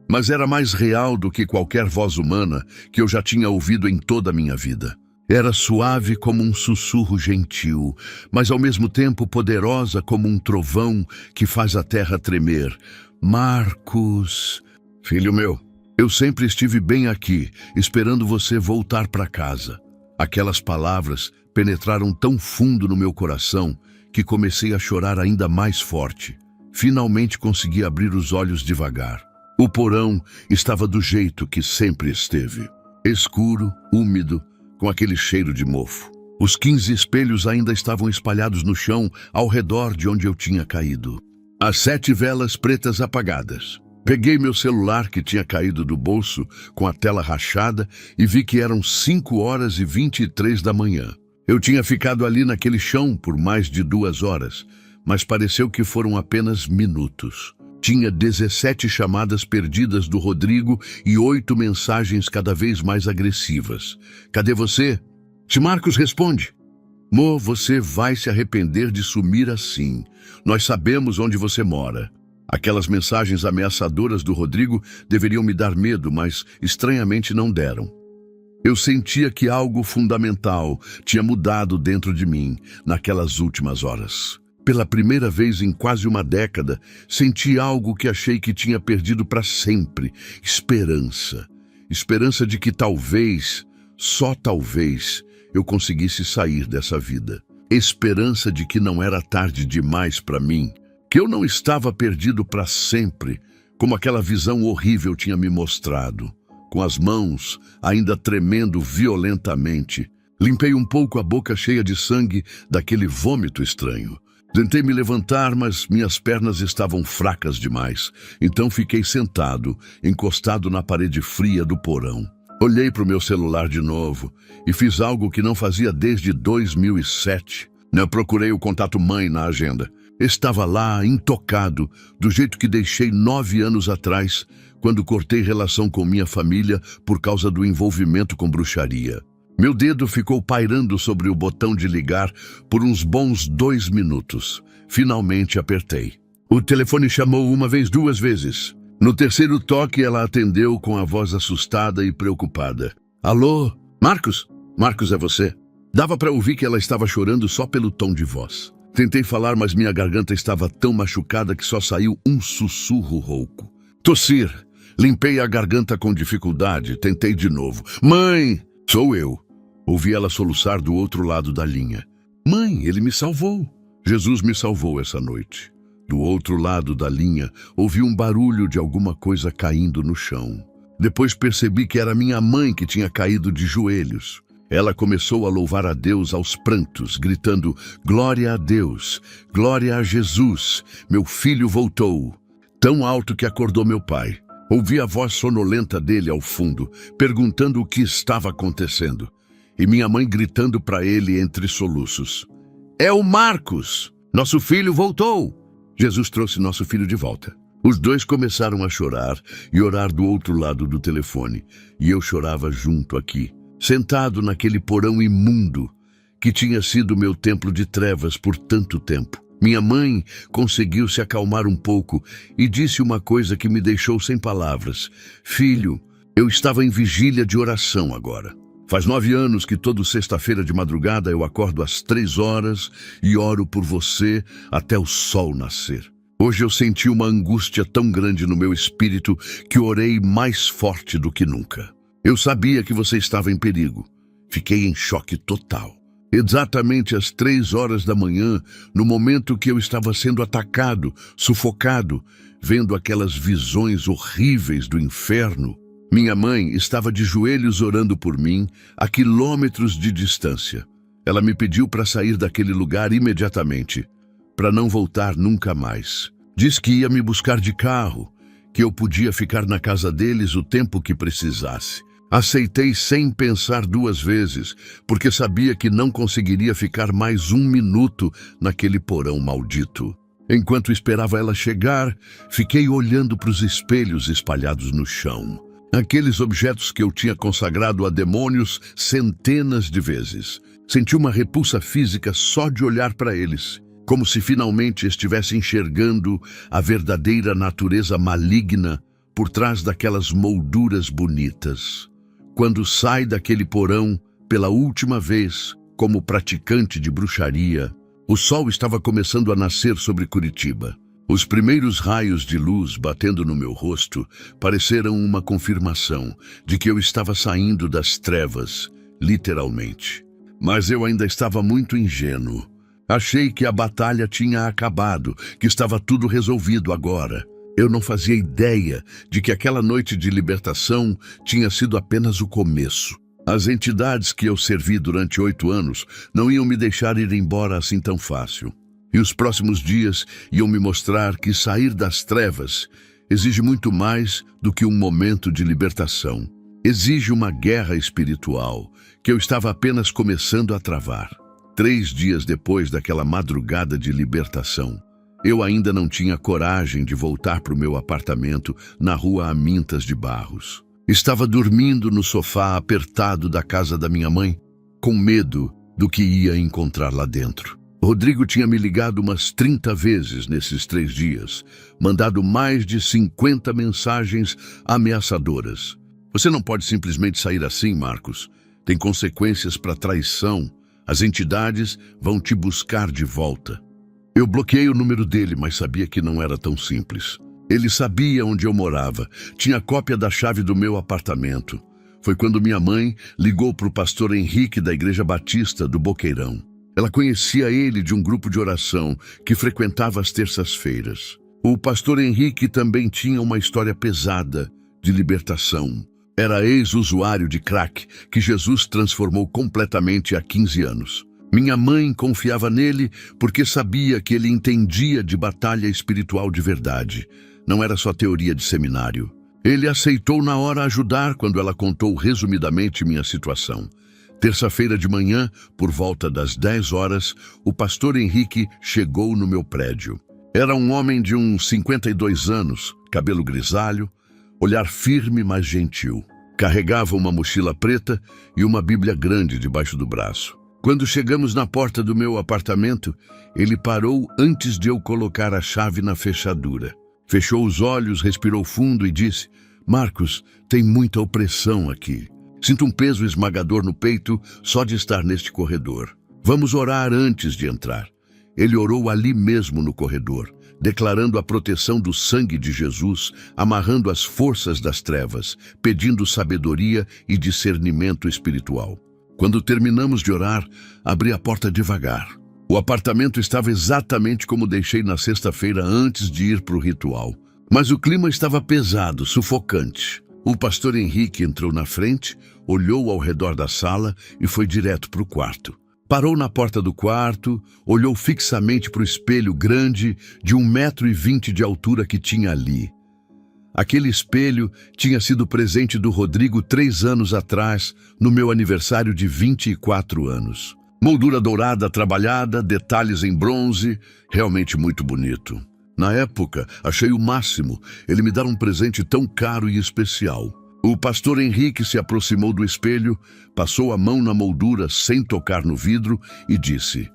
Mas era mais real do que qualquer voz humana que eu já tinha ouvido em toda a minha vida. Era suave como um sussurro gentil, mas ao mesmo tempo poderosa como um trovão que faz a terra tremer. Marcos, filho meu, eu sempre estive bem aqui, esperando você voltar para casa. Aquelas palavras penetraram tão fundo no meu coração que comecei a chorar ainda mais forte. Finalmente consegui abrir os olhos devagar. O porão estava do jeito que sempre esteve. Escuro, úmido, com aquele cheiro de mofo. Os 15 espelhos ainda estavam espalhados no chão ao redor de onde eu tinha caído. As 7 velas pretas apagadas. Peguei meu celular que tinha caído do bolso com a tela rachada e vi que eram 5h23 da manhã. Eu tinha ficado ali naquele chão por mais de 2 horas, mas pareceu que foram apenas minutos. Tinha 17 chamadas perdidas do Rodrigo e 8 mensagens cada vez mais agressivas. Cadê você? Se Marcos responde. Mo, você vai se arrepender de sumir assim. Nós sabemos onde você mora. Aquelas mensagens ameaçadoras do Rodrigo deveriam me dar medo, mas estranhamente não deram. Eu sentia que algo fundamental tinha mudado dentro de mim naquelas últimas horas. Pela primeira vez em quase uma década, senti algo que achei que tinha perdido para sempre. Esperança. Esperança de que talvez, só talvez, eu conseguisse sair dessa vida. Esperança de que não era tarde demais para mim. Que eu não estava perdido para sempre, como aquela visão horrível tinha me mostrado. Com as mãos ainda tremendo violentamente, limpei um pouco a boca cheia de sangue daquele vômito estranho. Tentei me levantar, mas minhas pernas estavam fracas demais. Então fiquei sentado, encostado na parede fria do porão. Olhei para o meu celular de novo e fiz algo que não fazia desde 2007. Eu procurei o contato mãe na agenda. Estava lá, intocado, do jeito que deixei 9 anos atrás, quando cortei relação com minha família por causa do envolvimento com bruxaria. Meu dedo ficou pairando sobre o botão de ligar por uns bons 2 minutos. Finalmente apertei. O telefone chamou 1 vez, 2 vezes. No terceiro toque, ela atendeu com a voz assustada e preocupada. Alô? Marcos? Marcos, é você? Dava para ouvir que ela estava chorando só pelo tom de voz. Tentei falar, mas minha garganta estava tão machucada que só saiu um sussurro rouco. Tossir. Limpei a garganta com dificuldade. Tentei de novo. Mãe! Sou eu. Ouvi ela soluçar do outro lado da linha. Mãe, ele me salvou. Jesus me salvou essa noite. Do outro lado da linha, ouvi um barulho de alguma coisa caindo no chão. Depois percebi que era minha mãe que tinha caído de joelhos. Ela começou a louvar a Deus aos prantos, gritando, glória a Deus, glória a Jesus, meu filho voltou. Tão alto que acordou meu pai. Ouvi a voz sonolenta dele ao fundo, perguntando o que estava acontecendo. E minha mãe gritando para ele entre soluços. É o Marcos! Nosso filho voltou! Jesus trouxe nosso filho de volta. Os dois começaram a chorar e orar do outro lado do telefone. E eu chorava junto aqui, sentado naquele porão imundo que tinha sido meu templo de trevas por tanto tempo. Minha mãe conseguiu se acalmar um pouco e disse uma coisa que me deixou sem palavras. Filho, eu estava em vigília de oração agora. Faz 9 anos que toda sexta-feira de madrugada eu acordo às 3 horas e oro por você até o sol nascer. Hoje eu senti uma angústia tão grande no meu espírito que orei mais forte do que nunca. Eu sabia que você estava em perigo. Fiquei em choque total. Exatamente às 3 horas da manhã, no momento que eu estava sendo atacado, sufocado, vendo aquelas visões horríveis do inferno, minha mãe estava de joelhos orando por mim, a quilômetros de distância. Ela me pediu para sair daquele lugar imediatamente, para não voltar nunca mais. Diz que ia me buscar de carro, que eu podia ficar na casa deles o tempo que precisasse. Aceitei sem pensar 2 vezes, porque sabia que não conseguiria ficar mais 1 minuto naquele porão maldito. Enquanto esperava ela chegar, fiquei olhando para os espelhos espalhados no chão. Aqueles objetos que eu tinha consagrado a demônios centenas de vezes. Senti uma repulsa física só de olhar para eles, como se finalmente estivesse enxergando a verdadeira natureza maligna por trás daquelas molduras bonitas. Quando sai daquele porão pela última vez como praticante de bruxaria, o sol estava começando a nascer sobre Curitiba. Os primeiros raios de luz batendo no meu rosto pareceram uma confirmação de que eu estava saindo das trevas, literalmente. Mas eu ainda estava muito ingênuo. Achei que a batalha tinha acabado, que estava tudo resolvido agora. Eu não fazia ideia de que aquela noite de libertação tinha sido apenas o começo. As entidades que eu servi durante 8 anos não iam me deixar ir embora assim tão fácil. E os próximos dias iam me mostrar que sair das trevas exige muito mais do que um momento de libertação. Exige uma guerra espiritual que eu estava apenas começando a travar. 3 dias depois daquela madrugada de libertação, eu ainda não tinha coragem de voltar para o meu apartamento na rua Amintas de Barros. Estava dormindo no sofá apertado da casa da minha mãe, com medo do que ia encontrar lá dentro. Rodrigo tinha me ligado umas 30 vezes nesses 3 dias, mandado mais de 50 mensagens ameaçadoras. Você não pode simplesmente sair assim, Marcos. Tem consequências para traição. As entidades vão te buscar de volta. Eu bloqueei o número dele, mas sabia que não era tão simples. Ele sabia onde eu morava, tinha cópia da chave do meu apartamento. Foi quando minha mãe ligou para o pastor Henrique da Igreja Batista do Boqueirão. Ela conhecia ele de um grupo de oração que frequentava às terças-feiras. O pastor Henrique também tinha uma história pesada de libertação. Era ex-usuário de crack que Jesus transformou completamente há 15 anos. Minha mãe confiava nele porque sabia que ele entendia de batalha espiritual de verdade. Não era só teoria de seminário. Ele aceitou na hora ajudar quando ela contou resumidamente minha situação. Terça-feira de manhã, por volta das 10 horas, o pastor Henrique chegou no meu prédio. Era um homem de uns 52 anos, cabelo grisalho, olhar firme mas gentil. Carregava uma mochila preta e uma Bíblia grande debaixo do braço. Quando chegamos na porta do meu apartamento, ele parou antes de eu colocar a chave na fechadura. Fechou os olhos, respirou fundo e disse: Marcos, tem muita opressão aqui. Sinto um peso esmagador no peito só de estar neste corredor. Vamos orar antes de entrar. Ele orou ali mesmo no corredor, declarando a proteção do sangue de Jesus, amarrando as forças das trevas, pedindo sabedoria e discernimento espiritual. Quando terminamos de orar, abri a porta devagar. O apartamento estava exatamente como deixei na sexta-feira antes de ir para o ritual. Mas o clima estava pesado, sufocante. O pastor Henrique entrou na frente, olhou ao redor da sala e foi direto para o quarto. Parou na porta do quarto, olhou fixamente para o espelho grande de 1,20 m de altura que tinha ali. Aquele espelho tinha sido presente do Rodrigo 3 anos atrás, no meu aniversário de 24 anos. Moldura dourada trabalhada, detalhes em bronze, realmente muito bonito. Na época, achei o máximo ele me dar um presente tão caro e especial. O pastor Henrique se aproximou do espelho, passou a mão na moldura sem tocar no vidro e disse: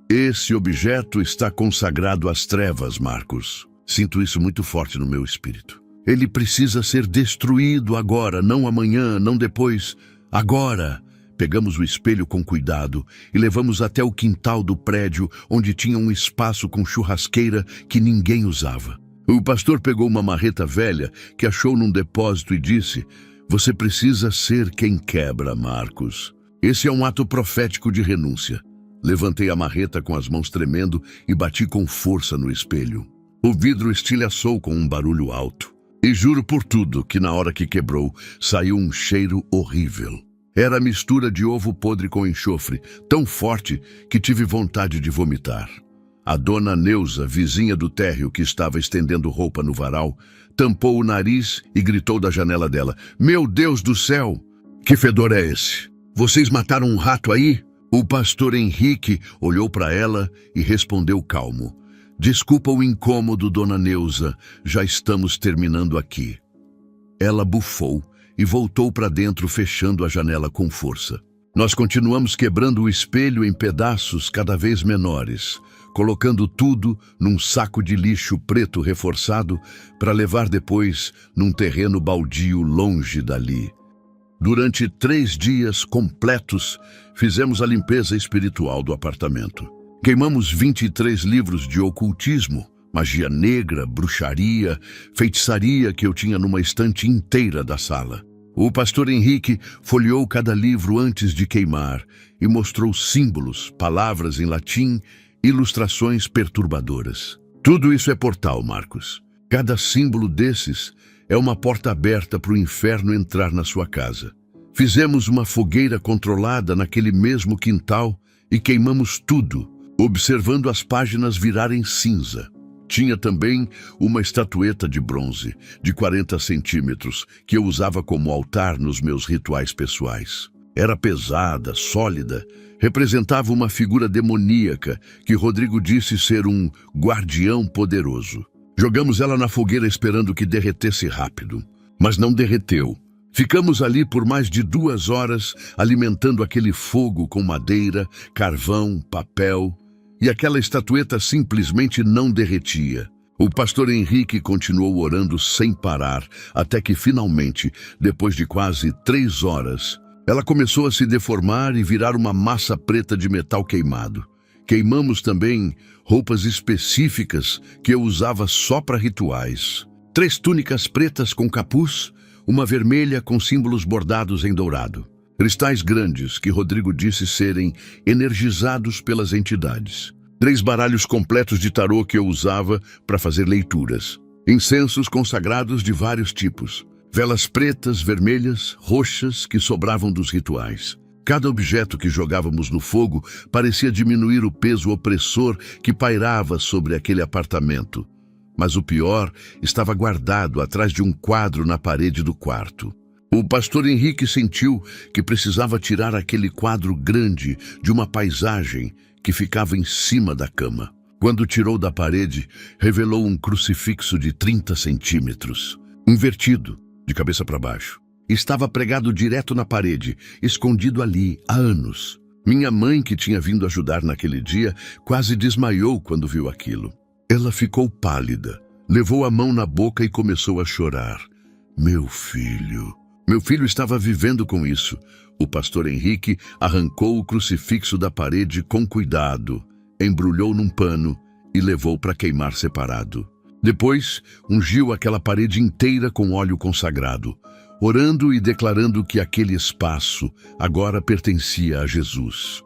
Esse objeto está consagrado às trevas, Marcos. Sinto isso muito forte no meu espírito. Ele precisa ser destruído agora, não amanhã, não depois. Agora! Pegamos o espelho com cuidado e levamos até o quintal do prédio, onde tinha um espaço com churrasqueira que ninguém usava. O pastor pegou uma marreta velha que achou num depósito e disse: Você precisa ser quem quebra, Marcos. Esse é um ato profético de renúncia. Levantei a marreta com as mãos tremendo e bati com força no espelho. O vidro estilhaçou com um barulho alto. E juro por tudo que na hora que quebrou, saiu um cheiro horrível. Era a mistura de ovo podre com enxofre, tão forte que tive vontade de vomitar. A dona Neuza, vizinha do térreo que estava estendendo roupa no varal, tampou o nariz e gritou da janela dela: "Meu Deus do céu! Que fedor é esse? Vocês mataram um rato aí?" O pastor Henrique olhou para ela e respondeu calmo: "Desculpa o incômodo, dona Neuza, já estamos terminando aqui." Ela bufou e voltou para dentro, fechando a janela com força. Nós continuamos quebrando o espelho em pedaços cada vez menores, colocando tudo num saco de lixo preto reforçado para levar depois num terreno baldio longe dali. Durante 3 dias completos, fizemos a limpeza espiritual do apartamento. Queimamos 23 livros de ocultismo, magia negra, bruxaria, feitiçaria que eu tinha numa estante inteira da sala. O pastor Henrique folheou cada livro antes de queimar e mostrou símbolos, palavras em latim, ilustrações perturbadoras. Tudo isso é portal, Marcos. Cada símbolo desses é uma porta aberta para o inferno entrar na sua casa. Fizemos uma fogueira controlada naquele mesmo quintal e queimamos tudo, observando as páginas virarem cinza. Tinha também uma estatueta de bronze, de 40 centímetros, que eu usava como altar nos meus rituais pessoais. Era pesada, sólida, representava uma figura demoníaca que Rodrigo disse ser um guardião poderoso. Jogamos ela na fogueira esperando que derretesse rápido, mas não derreteu. Ficamos ali por mais de 2 horas alimentando aquele fogo com madeira, carvão, papel, e aquela estatueta simplesmente não derretia. O pastor Henrique continuou orando sem parar, até que finalmente, depois de quase 3 horas, ela começou a se deformar e virar uma massa preta de metal queimado. Queimamos também roupas específicas que eu usava só para rituais. 3 túnicas pretas com capuz, uma vermelha com símbolos bordados em dourado. Cristais grandes que Rodrigo disse serem energizados pelas entidades. 3 baralhos completos de tarô que eu usava para fazer leituras. Incensos consagrados de vários tipos. Velas pretas, vermelhas, roxas que sobravam dos rituais. Cada objeto que jogávamos no fogo parecia diminuir o peso opressor que pairava sobre aquele apartamento. Mas o pior estava guardado atrás de um quadro na parede do quarto. O pastor Henrique sentiu que precisava tirar aquele quadro grande de uma paisagem que ficava em cima da cama. Quando tirou da parede, revelou um crucifixo de 30 centímetros, invertido, de cabeça para baixo. Estava pregado direto na parede, escondido ali há anos. Minha mãe, que tinha vindo ajudar naquele dia, quase desmaiou quando viu aquilo. Ela ficou pálida, levou a mão na boca e começou a chorar. Meu filho estava vivendo com isso. O pastor Henrique arrancou o crucifixo da parede com cuidado, embrulhou num pano e levou para queimar separado. Depois, ungiu aquela parede inteira com óleo consagrado, orando e declarando que aquele espaço agora pertencia a Jesus.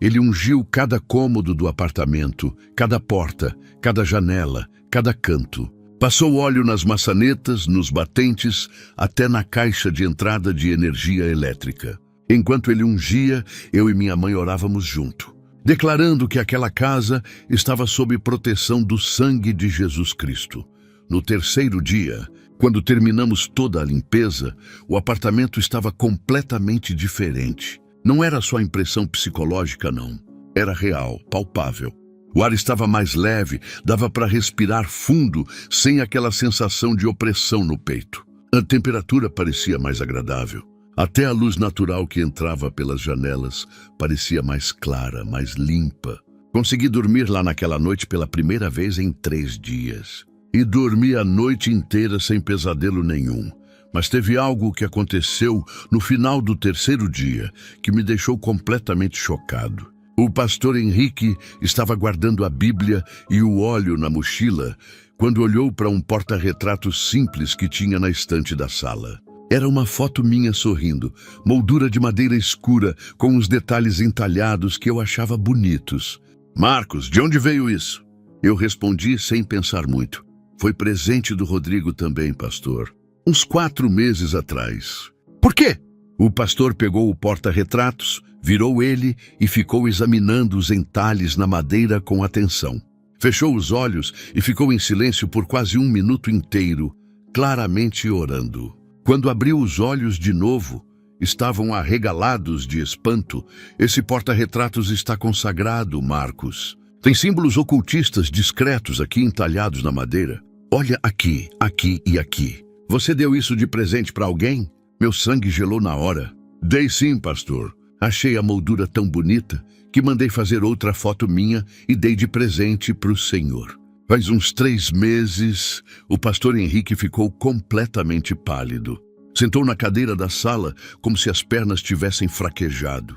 Ele ungiu cada cômodo do apartamento, cada porta, cada janela, cada canto. Passou óleo nas maçanetas, nos batentes, até na caixa de entrada de energia elétrica. Enquanto ele ungia, eu e minha mãe orávamos junto, declarando que aquela casa estava sob proteção do sangue de Jesus Cristo. No 3º dia, quando terminamos toda a limpeza, o apartamento estava completamente diferente. Não era só impressão psicológica, não. Era real, palpável. O ar estava mais leve, dava para respirar fundo, sem aquela sensação de opressão no peito. A temperatura parecia mais agradável. Até a luz natural que entrava pelas janelas parecia mais clara, mais limpa. Consegui dormir lá naquela noite pela primeira vez em 3 dias. E dormi a noite inteira sem pesadelo nenhum. Mas teve algo que aconteceu no final do 3º dia que me deixou completamente chocado. O pastor Henrique estava guardando a Bíblia e o óleo na mochila quando olhou para um porta-retrato simples que tinha na estante da sala. Era uma foto minha sorrindo, moldura de madeira escura, com uns detalhes entalhados que eu achava bonitos. Marcos, de onde veio isso? Eu respondi sem pensar muito. Foi presente do Rodrigo também, pastor. Uns 4 meses atrás. Por quê? O pastor pegou o porta-retratos, virou ele e ficou examinando os entalhes na madeira com atenção. Fechou os olhos e ficou em silêncio por quase 1 minuto inteiro, claramente orando. Quando abriu os olhos de novo, estavam arregalados de espanto. Esse porta-retratos está consagrado, Marcos. Tem símbolos ocultistas discretos aqui entalhados na madeira. Olha aqui, aqui e aqui. Você deu isso de presente para alguém? Meu sangue gelou na hora. Dei sim, pastor. Achei a moldura tão bonita que mandei fazer outra foto minha e dei de presente para o senhor. Faz uns 3 meses, o pastor Henrique ficou completamente pálido. Sentou na cadeira da sala como se as pernas tivessem fraquejado.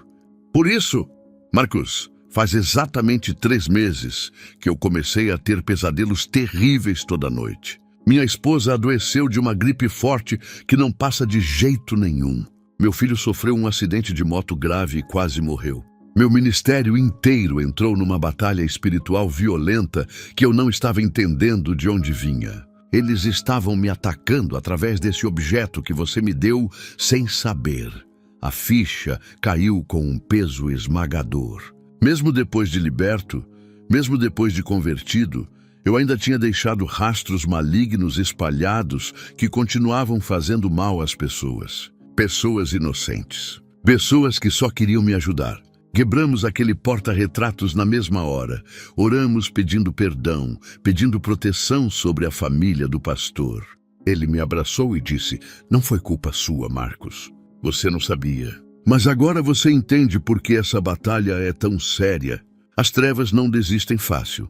Por isso, Marcos, faz exatamente 3 meses que eu comecei a ter pesadelos terríveis toda noite. Minha esposa adoeceu de uma gripe forte que não passa de jeito nenhum. Meu filho sofreu um acidente de moto grave e quase morreu. Meu ministério inteiro entrou numa batalha espiritual violenta que eu não estava entendendo de onde vinha. Eles estavam me atacando através desse objeto que você me deu sem saber. A ficha caiu com um peso esmagador. Mesmo depois de liberto, mesmo depois de convertido, eu ainda tinha deixado rastros malignos espalhados que continuavam fazendo mal às pessoas. Pessoas inocentes. Pessoas que só queriam me ajudar. Quebramos aquele porta-retratos na mesma hora. Oramos pedindo perdão, pedindo proteção sobre a família do pastor. Ele me abraçou e disse: "Não foi culpa sua, Marcos. Você não sabia. Mas agora você entende por que essa batalha é tão séria. As trevas não desistem fácil."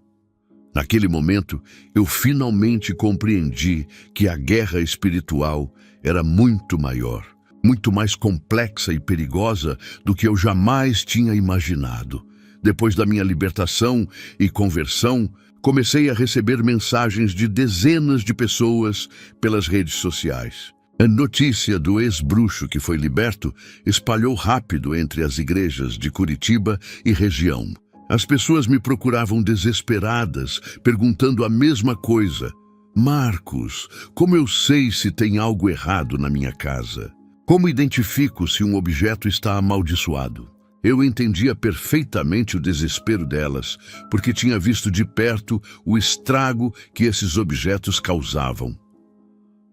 Naquele momento, eu finalmente compreendi que a guerra espiritual era muito maior, muito mais complexa e perigosa do que eu jamais tinha imaginado. Depois da minha libertação e conversão, comecei a receber mensagens de dezenas de pessoas pelas redes sociais. A notícia do ex-bruxo que foi liberto espalhou rápido entre as igrejas de Curitiba e região. As pessoas me procuravam desesperadas, perguntando a mesma coisa. Marcos, como eu sei se tem algo errado na minha casa? Como identifico se um objeto está amaldiçoado? Eu entendia perfeitamente o desespero delas, porque tinha visto de perto o estrago que esses objetos causavam.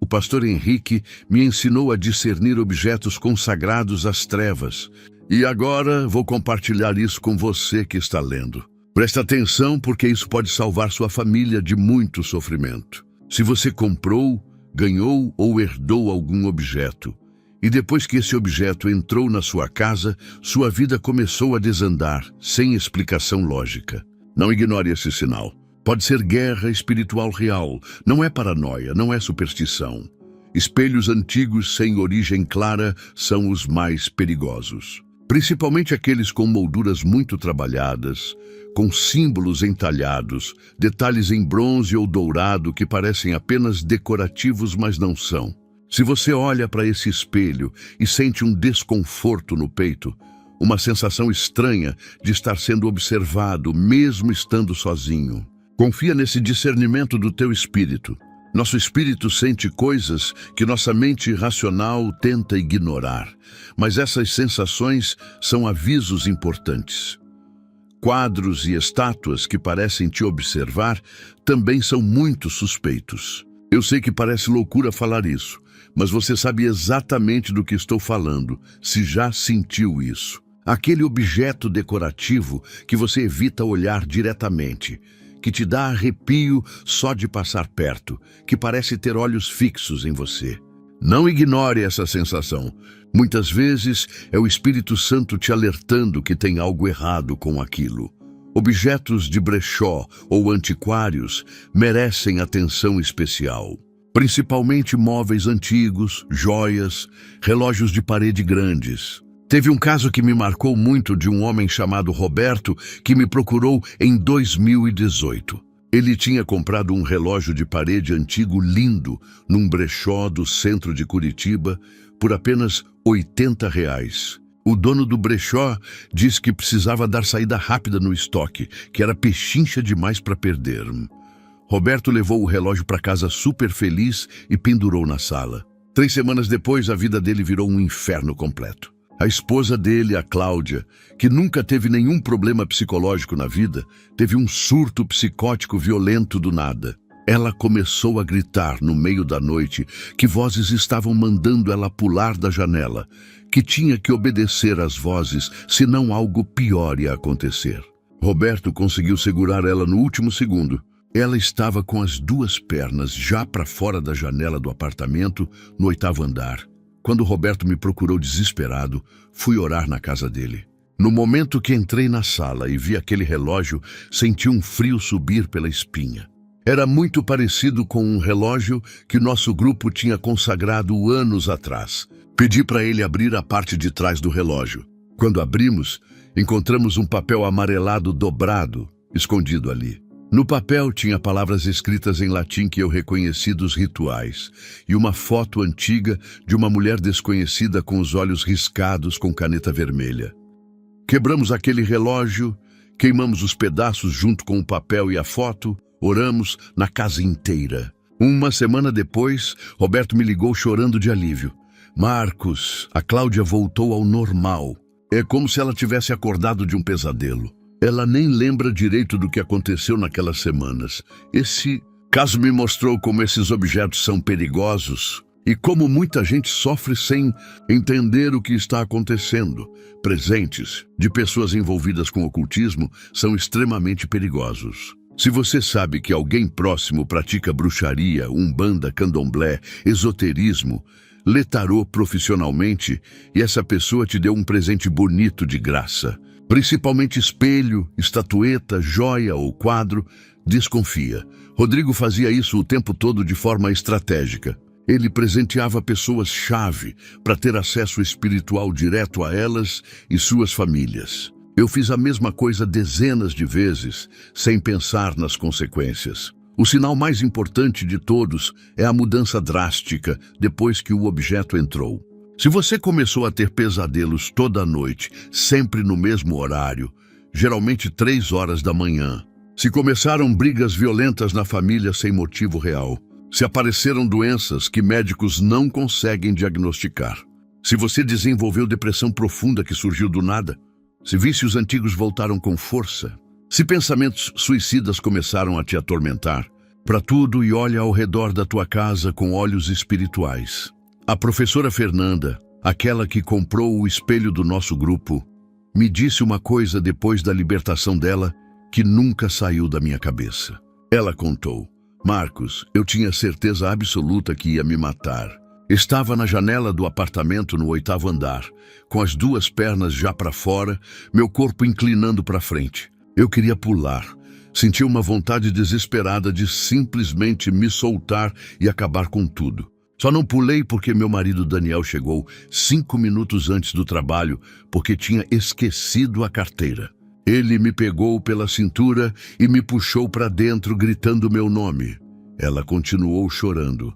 O pastor Henrique me ensinou a discernir objetos consagrados às trevas. E agora vou compartilhar isso com você que está lendo. Presta atenção, porque isso pode salvar sua família de muito sofrimento. Se você comprou, ganhou ou herdou algum objeto, e depois que esse objeto entrou na sua casa, sua vida começou a desandar, sem explicação lógica. Não ignore esse sinal. Pode ser guerra espiritual real, não é paranoia, não é superstição. Espelhos antigos sem origem clara são os mais perigosos. Principalmente aqueles com molduras muito trabalhadas, com símbolos entalhados, detalhes em bronze ou dourado que parecem apenas decorativos, mas não são. Se você olha para esse espelho e sente um desconforto no peito, uma sensação estranha de estar sendo observado, mesmo estando sozinho, confia nesse discernimento do teu espírito. Nosso espírito sente coisas que nossa mente racional tenta ignorar, mas essas sensações são avisos importantes. Quadros e estátuas que parecem te observar também são muito suspeitos. Eu sei que parece loucura falar isso, mas você sabe exatamente do que estou falando, se já sentiu isso. Aquele objeto decorativo que você evita olhar diretamente, que te dá arrepio só de passar perto, que parece ter olhos fixos em você. Não ignore essa sensação. Muitas vezes é o Espírito Santo te alertando que tem algo errado com aquilo. Objetos de brechó ou antiquários merecem atenção especial. Principalmente móveis antigos, joias, relógios de parede grandes. Teve um caso que me marcou muito de um homem chamado Roberto que me procurou em 2018. Ele tinha comprado um relógio de parede antigo lindo num brechó do centro de Curitiba por apenas R$ 80. O dono do brechó disse que precisava dar saída rápida no estoque, que era pechincha demais para perder. Roberto levou o relógio para casa super feliz e pendurou na sala. 3 semanas depois, a vida dele virou um inferno completo. A esposa dele, a Cláudia, que nunca teve nenhum problema psicológico na vida, teve um surto psicótico violento do nada. Ela começou a gritar no meio da noite que vozes estavam mandando ela pular da janela, que tinha que obedecer às vozes, senão algo pior ia acontecer. Roberto conseguiu segurar ela no último segundo. Ela estava com as 2 pernas já para fora da janela do apartamento, no 8º andar. Quando Roberto me procurou desesperado, fui orar na casa dele. No momento que entrei na sala e vi aquele relógio, senti um frio subir pela espinha. Era muito parecido com um relógio que nosso grupo tinha consagrado anos atrás. Pedi para ele abrir a parte de trás do relógio. Quando abrimos, encontramos um papel amarelado dobrado, escondido ali. No papel tinha palavras escritas em latim que eu reconheci dos rituais e uma foto antiga de uma mulher desconhecida com os olhos riscados com caneta vermelha. Quebramos aquele relógio, queimamos os pedaços junto com o papel e a foto, oramos na casa inteira. Uma semana depois, Roberto me ligou chorando de alívio. Marcos, a Cláudia voltou ao normal. É como se ela tivesse acordado de um pesadelo. Ela nem lembra direito do que aconteceu naquelas semanas. Esse caso me mostrou como esses objetos são perigosos e como muita gente sofre sem entender o que está acontecendo. Presentes de pessoas envolvidas com ocultismo são extremamente perigosos. Se você sabe que alguém próximo pratica bruxaria, umbanda, candomblé, esoterismo, lê tarô profissionalmente e essa pessoa te deu um presente bonito de graça, principalmente espelho, estatueta, joia ou quadro, desconfia. Rodrigo fazia isso o tempo todo de forma estratégica. Ele presenteava pessoas-chave para ter acesso espiritual direto a elas e suas famílias. Eu fiz a mesma coisa dezenas de vezes, sem pensar nas consequências. O sinal mais importante de todos é a mudança drástica depois que o objeto entrou. Se você começou a ter pesadelos toda noite, sempre no mesmo horário, geralmente 3 horas da manhã, se começaram brigas violentas na família sem motivo real, se apareceram doenças que médicos não conseguem diagnosticar, se você desenvolveu depressão profunda que surgiu do nada, se vícios antigos voltaram com força, se pensamentos suicidas começaram a te atormentar, para tudo e olha ao redor da tua casa com olhos espirituais. A professora Fernanda, aquela que comprou o espelho do nosso grupo, me disse uma coisa depois da libertação dela que nunca saiu da minha cabeça. Ela contou: Marcos, eu tinha certeza absoluta que ia me matar. Estava na janela do apartamento no 8º andar, com as 2 pernas já para fora, meu corpo inclinando para frente. Eu queria pular. Senti uma vontade desesperada de simplesmente me soltar e acabar com tudo. Só não pulei porque meu marido Daniel chegou 5 minutos antes do trabalho, porque tinha esquecido a carteira. Ele me pegou pela cintura e me puxou para dentro, gritando meu nome. Ela continuou chorando.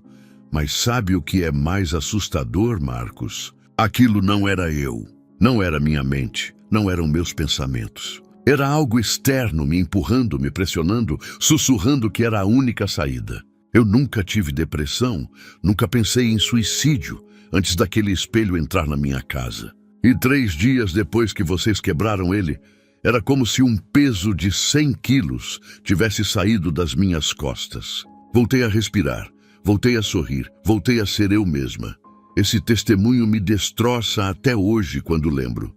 Mas sabe o que é mais assustador, Marcos? Aquilo não era eu. Não era minha mente. Não eram meus pensamentos. Era algo externo me empurrando, me pressionando, sussurrando que era a única saída. Eu nunca tive depressão, nunca pensei em suicídio antes daquele espelho entrar na minha casa. E 3 dias depois que vocês quebraram ele, era como se um peso de 100 quilos tivesse saído das minhas costas. Voltei a respirar, voltei a sorrir, voltei a ser eu mesma. Esse testemunho me destroça até hoje quando lembro.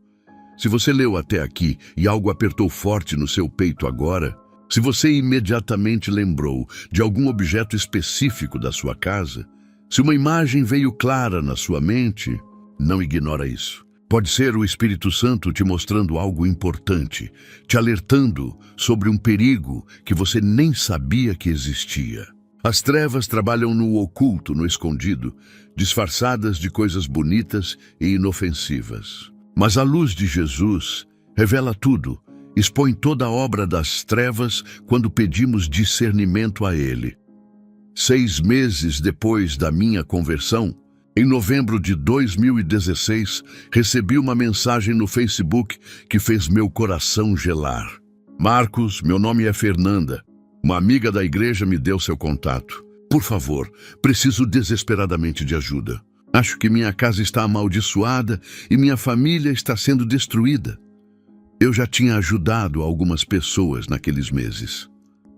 Se você leu até aqui e algo apertou forte no seu peito agora, se você imediatamente lembrou de algum objeto específico da sua casa, se uma imagem veio clara na sua mente, não ignora isso. Pode ser o Espírito Santo te mostrando algo importante, te alertando sobre um perigo que você nem sabia que existia. As trevas trabalham no oculto, no escondido, disfarçadas de coisas bonitas e inofensivas. Mas a luz de Jesus revela tudo expõe toda a obra das trevas quando pedimos discernimento a Ele. 6 meses depois da minha conversão, em novembro de 2016, recebi uma mensagem no Facebook que fez meu coração gelar. Marcos, meu nome é Fernanda. Uma amiga da igreja me deu seu contato. Por favor, preciso desesperadamente de ajuda. Acho que minha casa está amaldiçoada e minha família está sendo destruída. Eu já tinha ajudado algumas pessoas naqueles meses,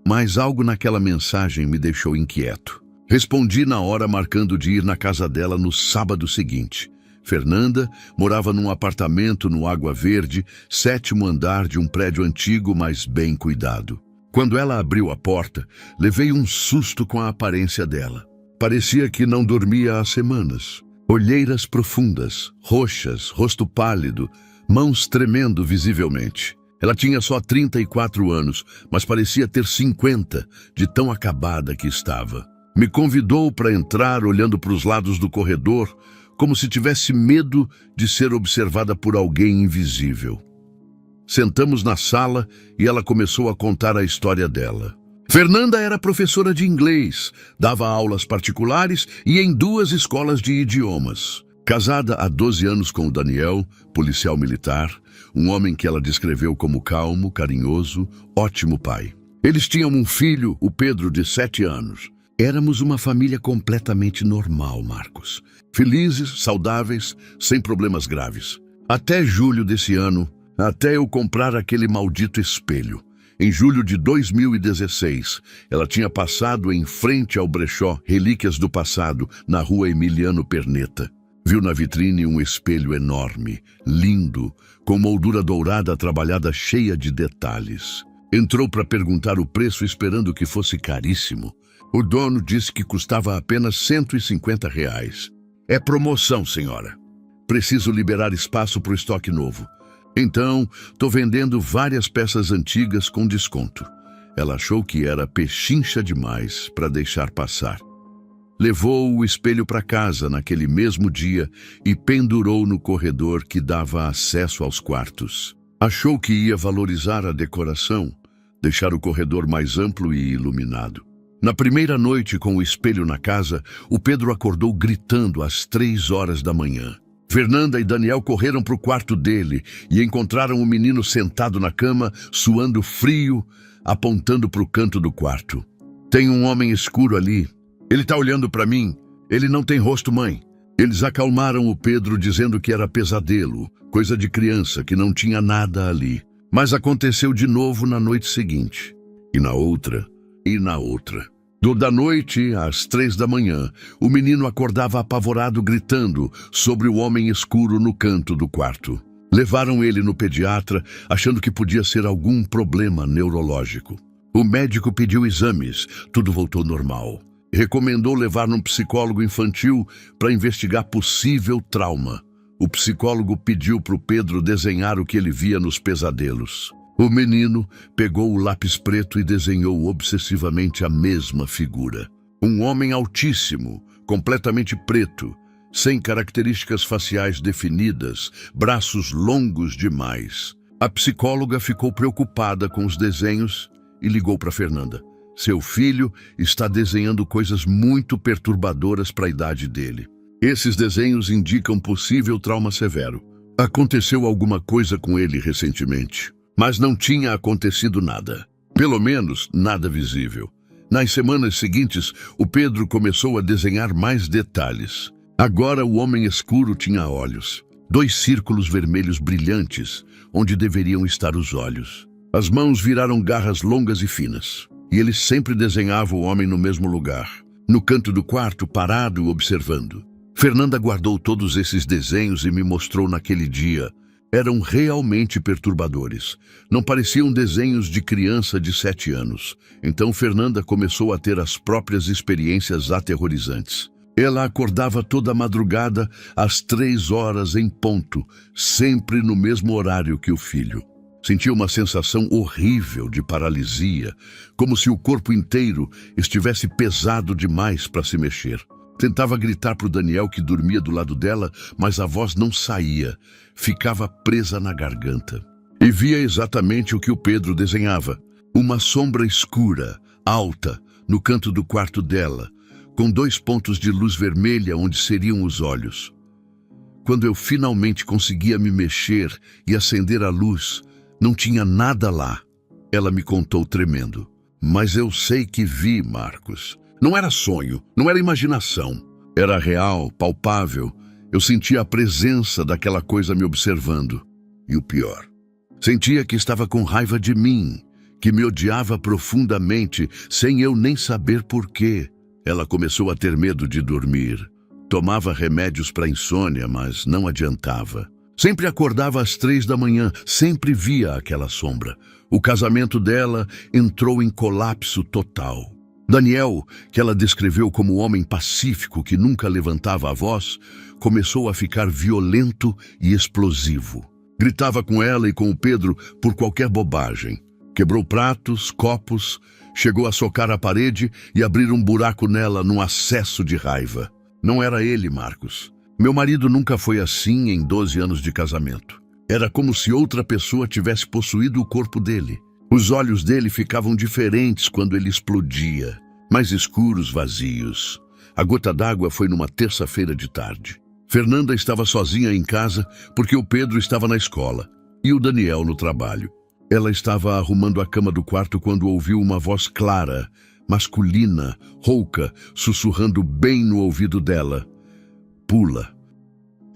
mas algo naquela mensagem me deixou inquieto. Respondi na hora, marcando de ir na casa dela no sábado seguinte. Fernanda morava num apartamento no Água Verde, 7º andar de um prédio antigo, mas bem cuidado. Quando ela abriu a porta, levei um susto com a aparência dela. Parecia que não dormia há semanas. Olheiras profundas, roxas, rosto pálido, mãos tremendo visivelmente. Ela tinha só 34 anos, mas parecia ter 50, de tão acabada que estava. Me convidou para entrar olhando para os lados do corredor, como se tivesse medo de ser observada por alguém invisível. Sentamos na sala e ela começou a contar a história dela. Fernanda era professora de inglês, dava aulas particulares e em 2 escolas de idiomas. Casada há 12 anos com o Daniel, policial militar, um homem que ela descreveu como calmo, carinhoso, ótimo pai. Eles tinham um filho, o Pedro, de 7 anos. Éramos uma família completamente normal, Marcos. Felizes, saudáveis, sem problemas graves. Até julho desse ano, até eu comprar aquele maldito espelho. Em julho de 2016, ela tinha passado em frente ao brechó Relíquias do Passado, na rua Emiliano Perneta. Viu na vitrine um espelho enorme, lindo, com moldura dourada trabalhada cheia de detalhes. Entrou para perguntar o preço, esperando que fosse caríssimo. O dono disse que custava apenas R$150. É promoção, senhora. Preciso liberar espaço para o estoque novo. Então, estou vendendo várias peças antigas com desconto. Ela achou que era pechincha demais para deixar passar. Levou o espelho para casa naquele mesmo dia e pendurou no corredor que dava acesso aos quartos. Achou que ia valorizar a decoração, deixar o corredor mais amplo e iluminado. Na primeira noite com o espelho na casa, o Pedro acordou gritando às 3 horas da manhã. Fernanda e Daniel correram para o quarto dele e encontraram o menino sentado na cama, suando frio, apontando para o canto do quarto. Tem um homem escuro ali. Ele está olhando para mim. Ele não tem rosto, mãe. Eles acalmaram o Pedro dizendo que era pesadelo, coisa de criança, que não tinha nada ali. Mas aconteceu de novo na noite seguinte. E na outra. Da noite às 3 da manhã, o menino acordava apavorado, gritando sobre o homem escuro no canto do quarto. Levaram ele no pediatra, achando que podia ser algum problema neurológico. O médico pediu exames, tudo voltou normal. Recomendou levar num psicólogo infantil para investigar possível trauma. O psicólogo pediu para o Pedro desenhar o que ele via nos pesadelos. O menino pegou o lápis preto e desenhou obsessivamente a mesma figura. Um homem altíssimo, completamente preto, sem características faciais definidas, braços longos demais. A psicóloga ficou preocupada com os desenhos e ligou para Fernanda. Seu filho está desenhando coisas muito perturbadoras para a idade dele. Esses desenhos indicam possível trauma severo. Aconteceu alguma coisa com ele recentemente. Mas não tinha acontecido nada. Pelo menos, nada visível. Nas semanas seguintes, o Pedro começou a desenhar mais detalhes. Agora o homem escuro tinha olhos. 2 círculos vermelhos brilhantes, onde deveriam estar os olhos. As mãos viraram garras longas e finas. E ele sempre desenhava o homem no mesmo lugar, no canto do quarto, parado, observando. Fernanda guardou todos esses desenhos e me mostrou naquele dia. Eram realmente perturbadores. Não pareciam desenhos de criança de 7 anos. Então Fernanda começou a ter as próprias experiências aterrorizantes. Ela acordava toda madrugada às 3 horas em ponto, sempre no mesmo horário que o filho. Sentia uma sensação horrível de paralisia, como se o corpo inteiro estivesse pesado demais para se mexer. Tentava gritar para o Daniel, que dormia do lado dela, mas a voz não saía, ficava presa na garganta. e via exatamente o que o Pedro desenhava. Uma sombra escura, alta, no canto do quarto dela, com 2 pontos de luz vermelha onde seriam os olhos. Quando eu finalmente conseguia me mexer e acender a luz, não tinha nada lá. Ela me contou tremendo. Mas eu sei que vi, Marcos. Não era sonho, não era imaginação. Era real, palpável. Eu sentia a presença daquela coisa me observando. E o pior, sentia que estava com raiva de mim, que me odiava profundamente, sem eu nem saber por quê. Ela começou a ter medo de dormir. Tomava remédios para insônia, mas não adiantava. Sempre acordava às 3 da manhã, sempre via aquela sombra. O casamento dela entrou em colapso total. Daniel, que ela descreveu como um homem pacífico que nunca levantava a voz, começou a ficar violento e explosivo. Gritava com ela e com o Pedro por qualquer bobagem. Quebrou pratos, copos, chegou a socar a parede e abrir um buraco nela num acesso de raiva. Não era ele, Marcos. Meu marido nunca foi assim em 12 anos de casamento. Era como se outra pessoa tivesse possuído o corpo dele. Os olhos dele ficavam diferentes quando ele explodia, mais escuros, vazios. A gota d'água foi numa terça-feira de tarde. Fernanda estava sozinha em casa porque o Pedro estava na escola e o Daniel no trabalho. Ela estava arrumando a cama do quarto quando ouviu uma voz clara, masculina, rouca, sussurrando bem no ouvido dela. Pula.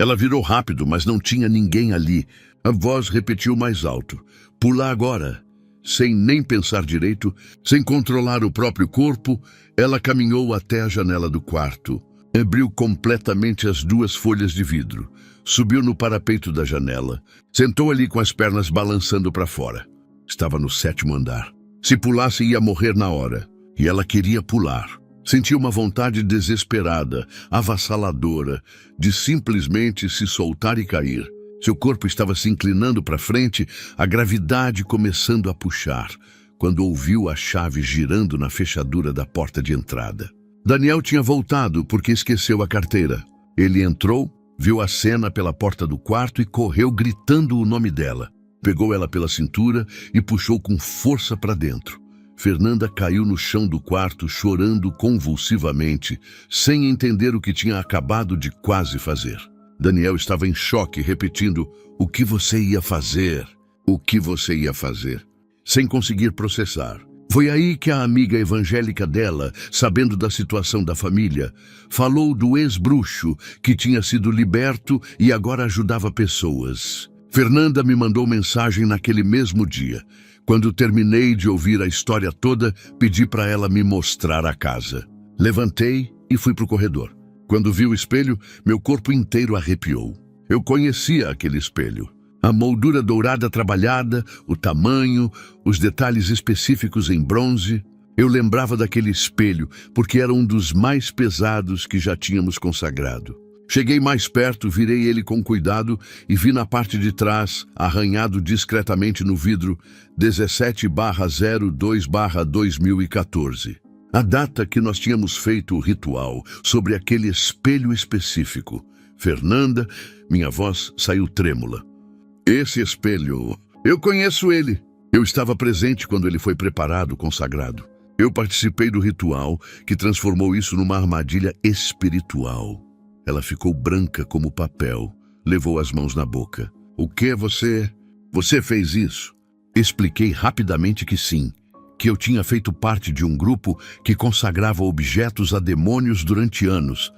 Ela virou rápido, mas não tinha ninguém ali. A voz repetiu mais alto. Pula agora. Sem nem pensar direito, sem controlar o próprio corpo, ela caminhou até a janela do quarto. Abriu completamente as 2 folhas de vidro. Subiu no parapeito da janela. Sentou ali com as pernas balançando para fora. Estava no 7º andar. Se pulasse, ia morrer na hora. E ela queria pular. Sentia uma vontade desesperada, avassaladora, de simplesmente se soltar e cair. Seu corpo estava se inclinando para frente, a gravidade começando a puxar, quando ouviu a chave girando na fechadura da porta de entrada. Daniel tinha voltado porque esqueceu a carteira. Ele entrou, viu a cena pela porta do quarto e correu gritando o nome dela. Pegou ela pela cintura e puxou com força para dentro. Fernanda caiu no chão do quarto, chorando convulsivamente, sem entender o que tinha acabado de quase fazer. Daniel estava em choque, repetindo, "O que você ia fazer? O que você ia fazer?" Sem conseguir processar. Foi aí que a amiga evangélica dela, sabendo da situação da família, falou do ex-bruxo que tinha sido liberto e agora ajudava pessoas. Fernanda me mandou mensagem naquele mesmo dia. Quando terminei de ouvir a história toda, pedi para ela me mostrar a casa. Levantei e fui para o corredor. Quando vi o espelho, meu corpo inteiro arrepiou. Eu conhecia aquele espelho. A moldura dourada trabalhada, o tamanho, os detalhes específicos em bronze. Eu lembrava daquele espelho, porque era um dos mais pesados que já tínhamos consagrado. Cheguei mais perto, virei ele com cuidado e vi na parte de trás, arranhado discretamente no vidro, 17/02/2014. A data que nós tínhamos feito o ritual sobre aquele espelho específico. Fernanda, minha voz saiu trêmula. Esse espelho, eu conheço ele. Eu estava presente quando ele foi preparado, consagrado. Eu participei do ritual que transformou isso numa armadilha espiritual. Ela ficou branca como papel, levou as mãos na boca. O que você fez isso? Expliquei rapidamente que sim, que eu tinha feito parte de um grupo que consagrava objetos a demônios durante anos,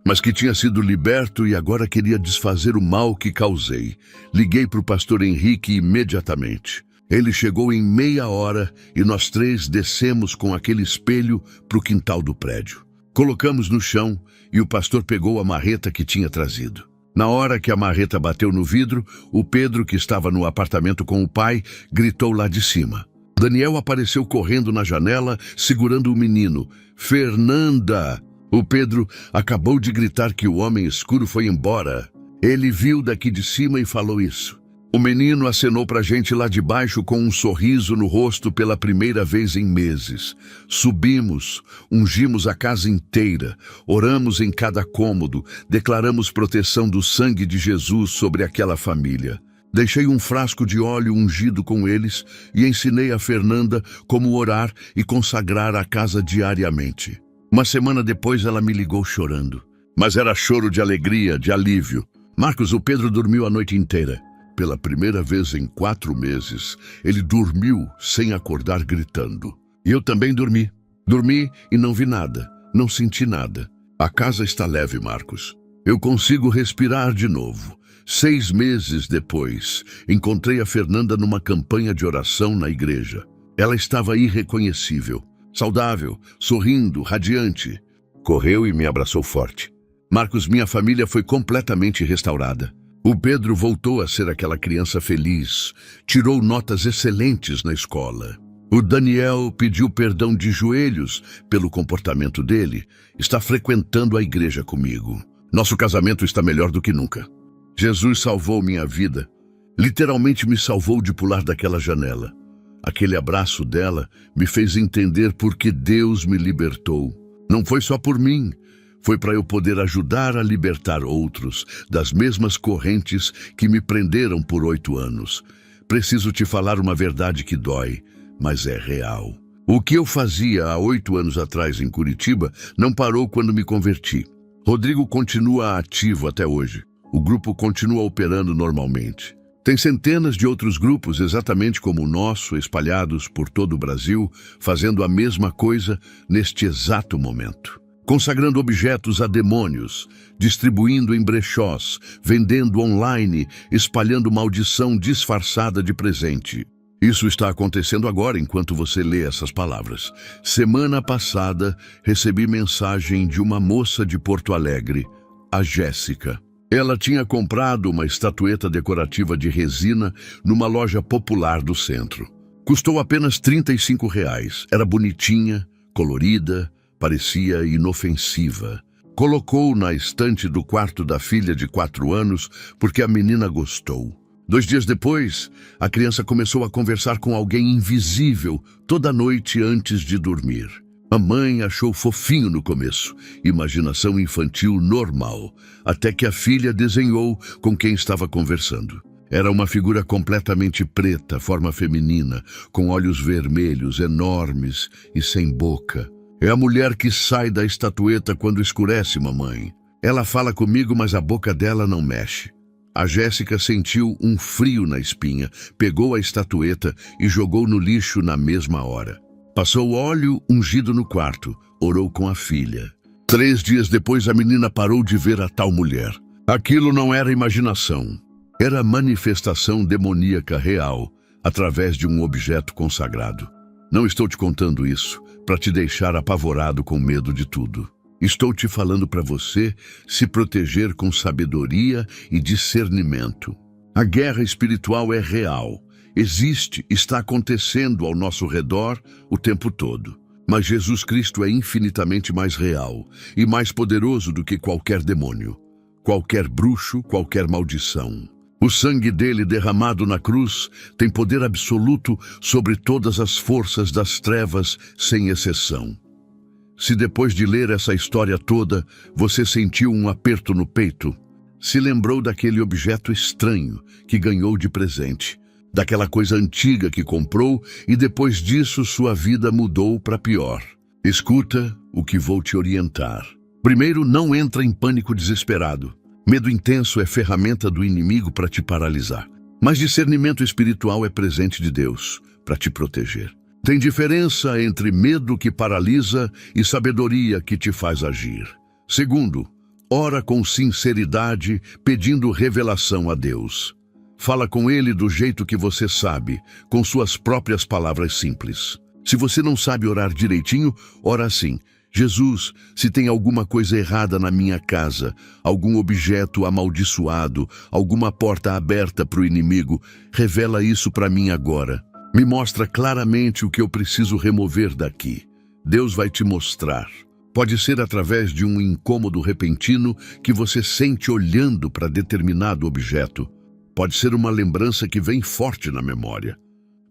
mas que tinha sido liberto e agora queria desfazer o mal que causei. Liguei para o pastor Henrique imediatamente. Ele chegou em meia hora e nós 3 descemos com aquele espelho para o quintal do prédio. Colocamos no chão e o pastor pegou a marreta que tinha trazido. Na hora que a marreta bateu no vidro, o Pedro, que estava no apartamento com o pai, gritou lá de cima. Daniel apareceu correndo na janela, segurando o menino. "Fernanda!" O Pedro acabou de gritar que o homem escuro foi embora. Ele viu daqui de cima e falou isso. O menino acenou pra gente lá de baixo com um sorriso no rosto pela primeira vez em meses. Subimos, ungimos a casa inteira, oramos em cada cômodo, declaramos proteção do sangue de Jesus sobre aquela família. Deixei um frasco de óleo ungido com eles e ensinei a Fernanda como orar e consagrar a casa diariamente. Uma semana depois ela me ligou chorando. Mas era choro de alegria, de alívio. Marcos, o Pedro dormiu a noite inteira. Pela primeira vez em 4 meses, ele dormiu sem acordar gritando. E eu também dormi. Dormi e não vi nada, não senti nada. A casa está leve, Marcos. Eu consigo respirar de novo. 6 meses depois, encontrei a Fernanda numa campanha de oração na igreja. Ela estava irreconhecível, saudável, sorrindo, radiante. Correu e me abraçou forte. Marcos, minha família foi completamente restaurada. O Pedro voltou a ser aquela criança feliz, tirou notas excelentes na escola. O Daniel pediu perdão de joelhos pelo comportamento dele, está frequentando a igreja comigo. Nosso casamento está melhor do que nunca. Jesus salvou minha vida, literalmente me salvou de pular daquela janela. Aquele abraço dela me fez entender por que Deus me libertou. Não foi só por mim. Foi para eu poder ajudar a libertar outros das mesmas correntes que me prenderam por 8 anos. Preciso te falar uma verdade que dói, mas é real. O que eu fazia há 8 anos atrás em Curitiba não parou quando me converti. Rodrigo continua ativo até hoje. O grupo continua operando normalmente. Tem centenas de outros grupos exatamente como o nosso, espalhados por todo o Brasil, fazendo a mesma coisa neste exato momento. Consagrando objetos a demônios, distribuindo em brechós, vendendo online, espalhando maldição disfarçada de presente. Isso está acontecendo agora enquanto você lê essas palavras. Semana passada, recebi mensagem de uma moça de Porto Alegre, a Jéssica. Ela tinha comprado uma estatueta decorativa de resina numa loja popular do centro. Custou apenas R$ 35. Era bonitinha, colorida, parecia inofensiva. Colocou na estante do quarto da filha de 4 anos porque a menina gostou. 2 dias depois, a criança começou a conversar com alguém invisível toda noite antes de dormir. A mãe achou fofinho no começo, imaginação infantil normal, até que a filha desenhou com quem estava conversando. Era uma figura completamente preta, forma feminina, com olhos vermelhos, enormes e sem boca. É a mulher que sai da estatueta quando escurece, mamãe. Ela fala comigo, mas a boca dela não mexe. A Jéssica sentiu um frio na espinha, pegou a estatueta e jogou no lixo na mesma hora. Passou óleo ungido no quarto, orou com a filha. 3 dias depois, a menina parou de ver a tal mulher. Aquilo não era imaginação. Era manifestação demoníaca real, através de um objeto consagrado. Não estou te contando isso para te deixar apavorado com medo de tudo. Estou te falando para você se proteger com sabedoria e discernimento. A guerra espiritual é real. Existe, está acontecendo ao nosso redor o tempo todo. Mas Jesus Cristo é infinitamente mais real e mais poderoso do que qualquer demônio, qualquer bruxo, qualquer maldição. O sangue dele derramado na cruz tem poder absoluto sobre todas as forças das trevas, sem exceção. Se depois de ler essa história toda, você sentiu um aperto no peito, se lembrou daquele objeto estranho que ganhou de presente, daquela coisa antiga que comprou e depois disso sua vida mudou para pior. Escuta o que vou te orientar. Primeiro, não entra em pânico desesperado. Medo intenso é ferramenta do inimigo para te paralisar. Mas discernimento espiritual é presente de Deus para te proteger. Tem diferença entre medo que paralisa e sabedoria que te faz agir. Segundo, ora com sinceridade, pedindo revelação a Deus. Fala com Ele do jeito que você sabe, com suas próprias palavras simples. Se você não sabe orar direitinho, ora assim: Jesus, se tem alguma coisa errada na minha casa, algum objeto amaldiçoado, alguma porta aberta para o inimigo, revela isso para mim agora. Me mostra claramente o que eu preciso remover daqui. Deus vai te mostrar. Pode ser através de um incômodo repentino que você sente olhando para determinado objeto. Pode ser uma lembrança que vem forte na memória.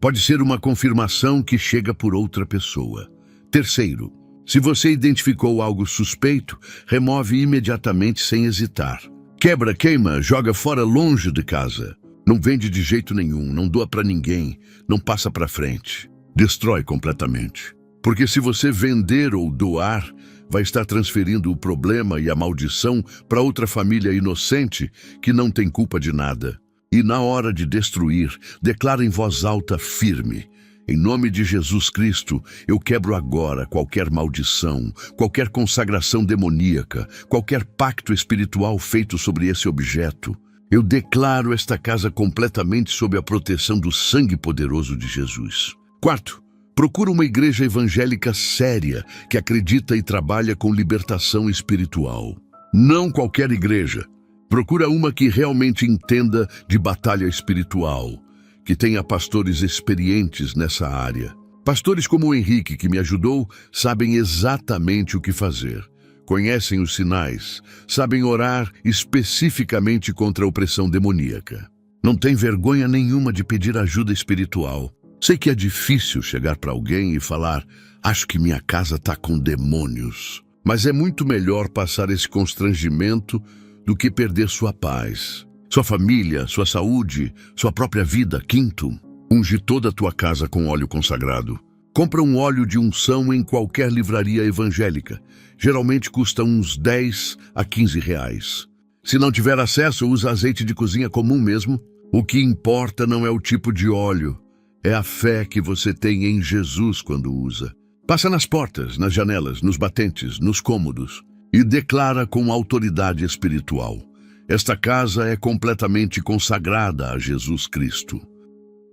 Pode ser uma confirmação que chega por outra pessoa. Terceiro, se você identificou algo suspeito, remove imediatamente sem hesitar. Quebra, queima, joga fora longe de casa. Não vende de jeito nenhum, não doa para ninguém, não passa para frente. Destrói completamente. Porque se você vender ou doar, vai estar transferindo o problema e a maldição para outra família inocente que não tem culpa de nada. E na hora de destruir, declara em voz alta firme: em nome de Jesus Cristo, eu quebro agora qualquer maldição, qualquer consagração demoníaca, qualquer pacto espiritual feito sobre esse objeto. Eu declaro esta casa completamente sob a proteção do sangue poderoso de Jesus. Quarto, procura uma igreja evangélica séria que acredita e trabalha com libertação espiritual. Não qualquer igreja. Procura uma que realmente entenda de batalha espiritual, que tenha pastores experientes nessa área. Pastores como o Henrique, que me ajudou, sabem exatamente o que fazer. Conhecem os sinais, sabem orar especificamente contra a opressão demoníaca. Não tem vergonha nenhuma de pedir ajuda espiritual. Sei que é difícil chegar para alguém e falar: acho que minha casa está com demônios. Mas é muito melhor passar esse constrangimento do que perder sua paz, sua família, sua saúde, sua própria vida. Quinto, unge toda a tua casa com óleo consagrado. Compra um óleo de unção em qualquer livraria evangélica. Geralmente custa uns 10 a 15 reais. Se não tiver acesso, usa azeite de cozinha comum mesmo. O que importa não é o tipo de óleo, é a fé que você tem em Jesus quando usa. Passa nas portas, nas janelas, nos batentes, nos cômodos e declara com autoridade espiritual: esta casa é completamente consagrada a Jesus Cristo.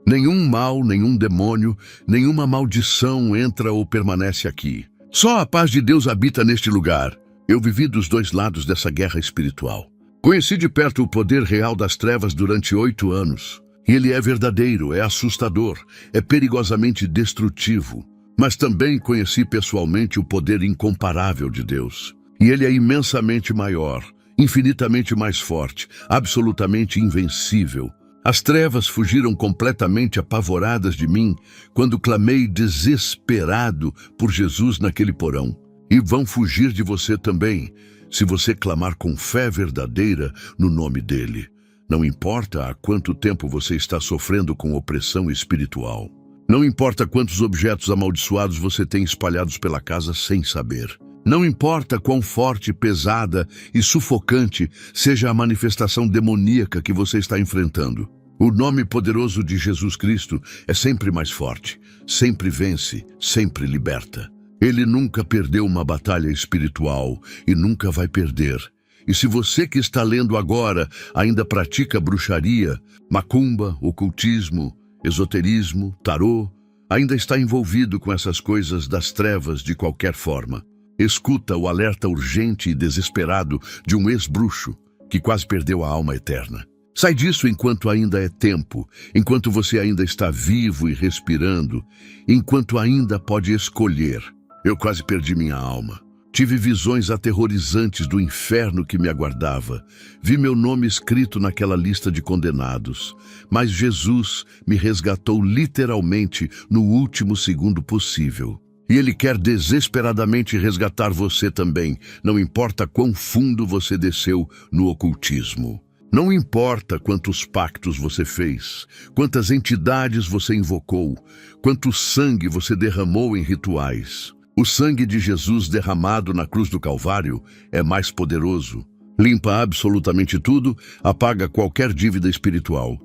Nenhum mal, nenhum demônio, nenhuma maldição entra ou permanece aqui. Só a paz de Deus habita neste lugar. Eu vivi dos dois lados dessa guerra espiritual. Conheci de perto o poder real das trevas durante 8 anos. E ele é verdadeiro, é assustador, é perigosamente destrutivo. Mas também conheci pessoalmente o poder incomparável de Deus. E ele é imensamente maior, infinitamente mais forte, absolutamente invencível. As trevas fugiram completamente apavoradas de mim quando clamei desesperado por Jesus naquele porão. E vão fugir de você também, se você clamar com fé verdadeira no nome dele. Não importa há quanto tempo você está sofrendo com opressão espiritual. Não importa quantos objetos amaldiçoados você tem espalhados pela casa sem saber. Não importa quão forte, pesada e sufocante seja a manifestação demoníaca que você está enfrentando. O nome poderoso de Jesus Cristo é sempre mais forte, sempre vence, sempre liberta. Ele nunca perdeu uma batalha espiritual e nunca vai perder. E se você que está lendo agora ainda pratica bruxaria, macumba, ocultismo, esoterismo, tarô, ainda está envolvido com essas coisas das trevas de qualquer forma, escuta o alerta urgente e desesperado de um ex-bruxo que quase perdeu a alma eterna. Sai disso enquanto ainda é tempo, enquanto você ainda está vivo e respirando, enquanto ainda pode escolher. Eu quase perdi minha alma. Tive visões aterrorizantes do inferno que me aguardava. Vi meu nome escrito naquela lista de condenados. Mas Jesus me resgatou literalmente no último segundo possível. E Ele quer desesperadamente resgatar você também, não importa quão fundo você desceu no ocultismo. Não importa quantos pactos você fez, quantas entidades você invocou, quanto sangue você derramou em rituais. O sangue de Jesus derramado na cruz do Calvário é mais poderoso. Limpa absolutamente tudo, apaga qualquer dívida espiritual.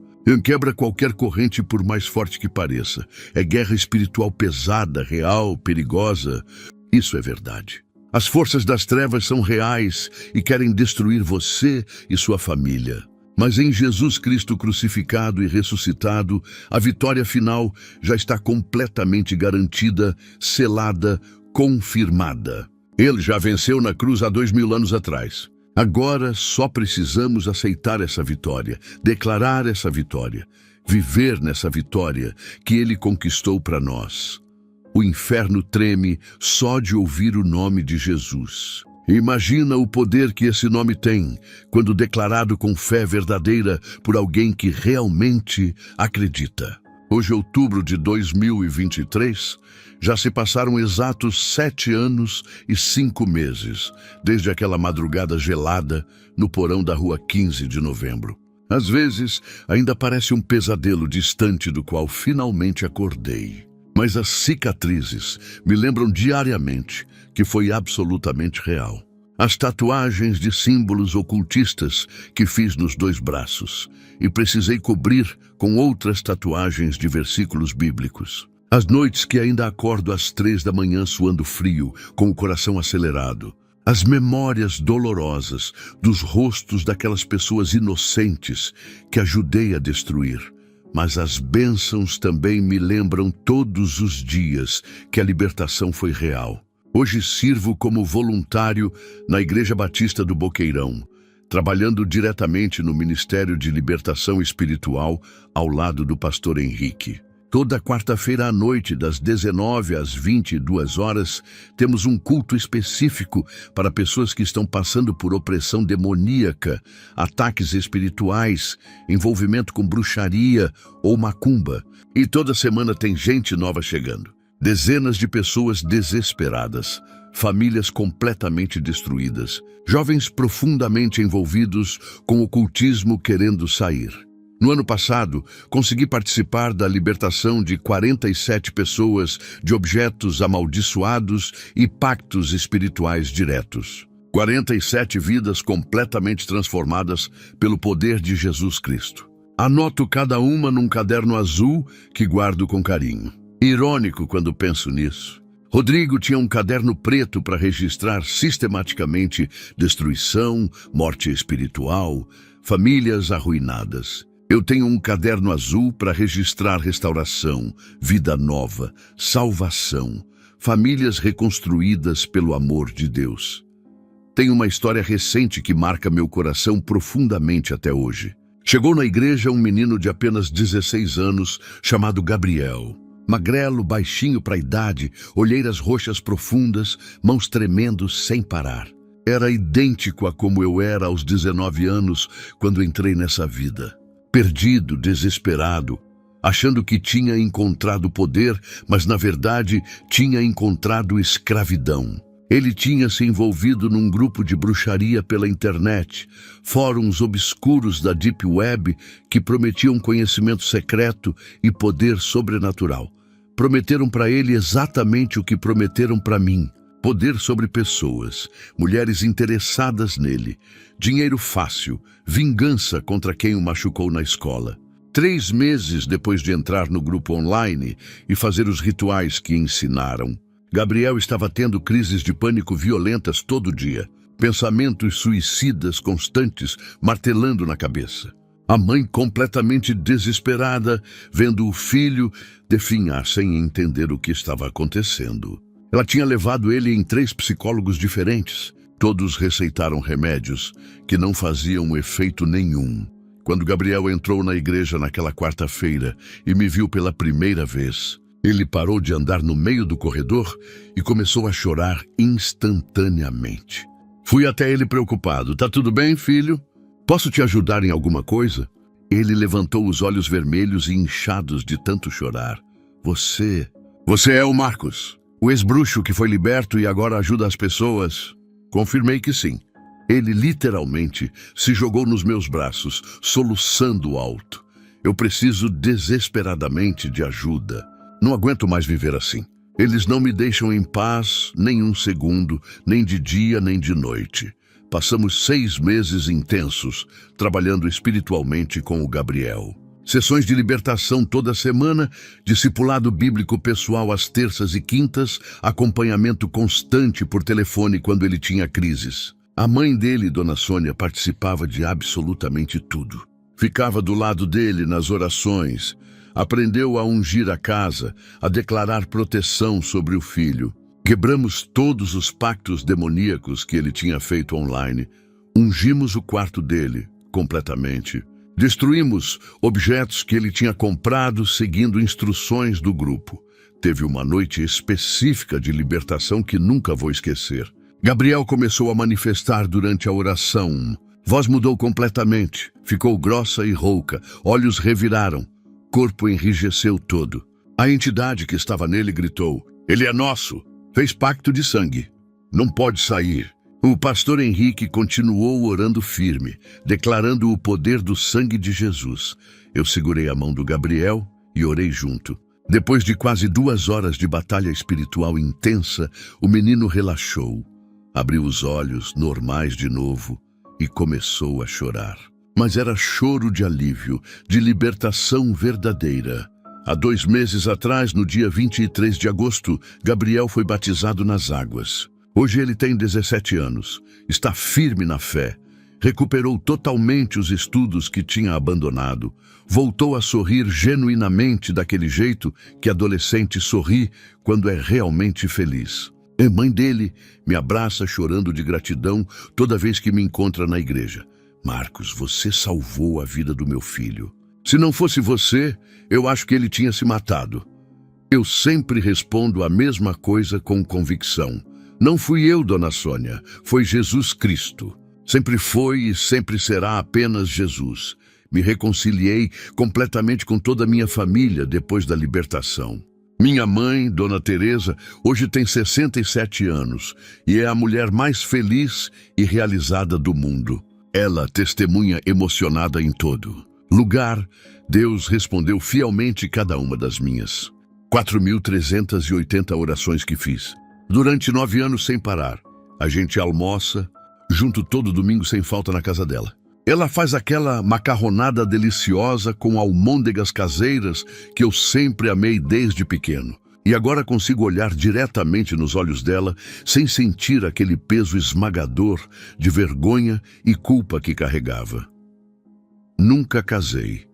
Quebra qualquer corrente por mais forte que pareça. É guerra espiritual pesada, real, perigosa. Isso é verdade. As forças das trevas são reais e querem destruir você e sua família. Mas em Jesus Cristo crucificado e ressuscitado, a vitória final já está completamente garantida, selada, confirmada. Ele já venceu na cruz há 2000 anos atrás. Agora só precisamos aceitar essa vitória, declarar essa vitória, viver nessa vitória que Ele conquistou para nós. O inferno treme só de ouvir o nome de Jesus. Imagina o poder que esse nome tem quando declarado com fé verdadeira por alguém que realmente acredita. Hoje, outubro de 2023, já se passaram exatos 7 anos e 5 meses, desde aquela madrugada gelada no porão da rua 15 de novembro. Às vezes, ainda parece um pesadelo distante do qual finalmente acordei. Mas as cicatrizes me lembram diariamente que foi absolutamente real. As tatuagens de símbolos ocultistas que fiz nos 2 braços e precisei cobrir com outras tatuagens de versículos bíblicos. As noites que ainda acordo às 3 da manhã suando frio, com o coração acelerado. As memórias dolorosas dos rostos daquelas pessoas inocentes que ajudei a destruir. Mas as bênçãos também me lembram todos os dias que a libertação foi real. Hoje sirvo como voluntário na Igreja Batista do Boqueirão, trabalhando diretamente no Ministério de Libertação Espiritual ao lado do pastor Henrique. Toda quarta-feira à noite, das 19 às 22 horas, temos um culto específico para pessoas que estão passando por opressão demoníaca, ataques espirituais, envolvimento com bruxaria ou macumba. E toda semana tem gente nova chegando. Dezenas de pessoas desesperadas, famílias completamente destruídas, jovens profundamente envolvidos com o ocultismo querendo sair. No ano passado, consegui participar da libertação de 47 pessoas de objetos amaldiçoados e pactos espirituais diretos. 47 vidas completamente transformadas pelo poder de Jesus Cristo. Anoto cada uma num caderno azul que guardo com carinho. Irônico quando penso nisso. Rodrigo tinha um caderno preto para registrar sistematicamente destruição, morte espiritual, famílias arruinadas. Eu tenho um caderno azul para registrar restauração, vida nova, salvação, famílias reconstruídas pelo amor de Deus. Tenho uma história recente que marca meu coração profundamente até hoje. Chegou na igreja um menino de apenas 16 anos chamado Gabriel. Magrelo, baixinho para a idade, olheiras roxas profundas, mãos tremendo sem parar. Era idêntico a como eu era aos 19 anos quando entrei nessa vida. Perdido, desesperado, achando que tinha encontrado poder, mas na verdade tinha encontrado escravidão. Ele tinha se envolvido num grupo de bruxaria pela internet, fóruns obscuros da Deep Web que prometiam conhecimento secreto e poder sobrenatural. Prometeram para ele exatamente o que prometeram para mim. Poder sobre pessoas, mulheres interessadas nele, dinheiro fácil, vingança contra quem o machucou na escola. 3 meses depois de entrar no grupo online e fazer os rituais que ensinaram, Gabriel estava tendo crises de pânico violentas todo dia, pensamentos suicidas constantes martelando na cabeça. A mãe completamente desesperada, vendo o filho definhar sem entender o que estava acontecendo. Ela tinha levado ele em 3 psicólogos diferentes. Todos receitaram remédios que não faziam efeito nenhum. Quando Gabriel entrou na igreja naquela quarta-feira e me viu pela primeira vez, ele parou de andar no meio do corredor e começou a chorar instantaneamente. Fui até ele preocupado. "Tá tudo bem, filho? Posso te ajudar em alguma coisa?" Ele levantou os olhos vermelhos e inchados de tanto chorar. Você é o Marcos, o ex-bruxo que foi liberto e agora ajuda as pessoas?" Confirmei que sim. Ele literalmente se jogou nos meus braços, soluçando alto. "Eu preciso desesperadamente de ajuda. Não aguento mais viver assim. Eles não me deixam em paz nem um segundo, nem de dia nem de noite. Passamos 6 meses intensos, trabalhando espiritualmente com o Gabriel. Sessões de libertação toda semana, discipulado bíblico pessoal às terças e quintas, acompanhamento constante por telefone quando ele tinha crises. A mãe dele, Dona Sônia, participava de absolutamente tudo. Ficava do lado dele nas orações, aprendeu a ungir a casa, a declarar proteção sobre o filho. Quebramos todos os pactos demoníacos que ele tinha feito online. Ungimos o quarto dele completamente. Destruímos objetos que ele tinha comprado seguindo instruções do grupo. Teve uma noite específica de libertação que nunca vou esquecer. Gabriel começou a manifestar durante a oração. Voz mudou completamente, ficou grossa e rouca, olhos reviraram, corpo enrijeceu todo. A entidade que estava nele gritou: "Ele é nosso! Fez pacto de sangue. Não pode sair. O pastor Henrique continuou orando firme, declarando o poder do sangue de Jesus. Eu segurei a mão do Gabriel e orei junto. Depois de quase 2 horas de batalha espiritual intensa, o menino relaxou, abriu os olhos normais de novo e começou a chorar. Mas era choro de alívio, de libertação verdadeira. Há 2 meses atrás, no dia 23 de agosto, Gabriel foi batizado nas águas. Hoje ele tem 17 anos, está firme na fé, recuperou totalmente os estudos que tinha abandonado, voltou a sorrir genuinamente daquele jeito que adolescente sorri quando é realmente feliz. A mãe dele me abraça chorando de gratidão toda vez que me encontra na igreja. Marcos, você salvou a vida do meu filho. Se não fosse você, eu acho que ele tinha se matado. Eu sempre respondo a mesma coisa com convicção. Não fui eu, dona Sônia, foi Jesus Cristo. Sempre foi e sempre será apenas Jesus. Me reconciliei completamente com toda a minha família depois da libertação. Minha mãe, Dona Teresa, hoje tem 67 anos e é a mulher mais feliz e realizada do mundo. Ela testemunha emocionada em todo lugar. Deus respondeu fielmente cada uma das minhas 4.380 orações que fiz. Durante 9 anos sem parar, a gente almoça junto todo domingo sem falta na casa dela. Ela faz aquela macarronada deliciosa com almôndegas caseiras que eu sempre amei desde pequeno. E agora consigo olhar diretamente nos olhos dela sem sentir aquele peso esmagador de vergonha e culpa que carregava. Nunca casei.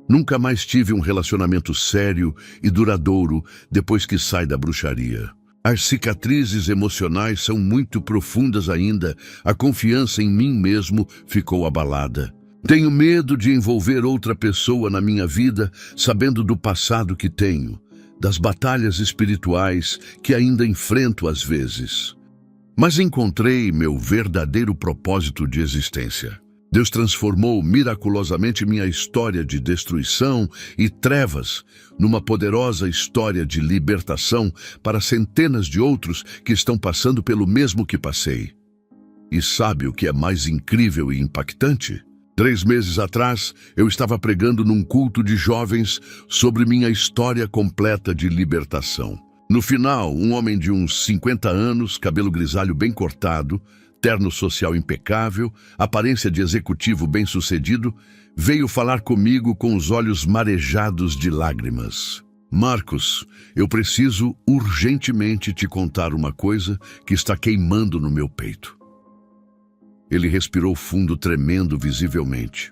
Nunca mais tive um relacionamento sério e duradouro depois que sai da bruxaria. As cicatrizes emocionais são muito profundas ainda, a confiança em mim mesmo ficou abalada. Tenho medo de envolver outra pessoa na minha vida, sabendo do passado que tenho, das batalhas espirituais que ainda enfrento às vezes. Mas encontrei meu verdadeiro propósito de existência. Deus transformou miraculosamente minha história de destruição e trevas numa poderosa história de libertação para centenas de outros que estão passando pelo mesmo que passei. E sabe o que é mais incrível e impactante? 3 meses atrás, eu estava pregando num culto de jovens sobre minha história completa de libertação. No final, um homem de uns 50 anos, cabelo grisalho bem cortado, terno social impecável, aparência de executivo bem-sucedido, veio falar comigo com os olhos marejados de lágrimas. Marcos, eu preciso urgentemente te contar uma coisa que está queimando no meu peito. Ele respirou fundo, tremendo visivelmente.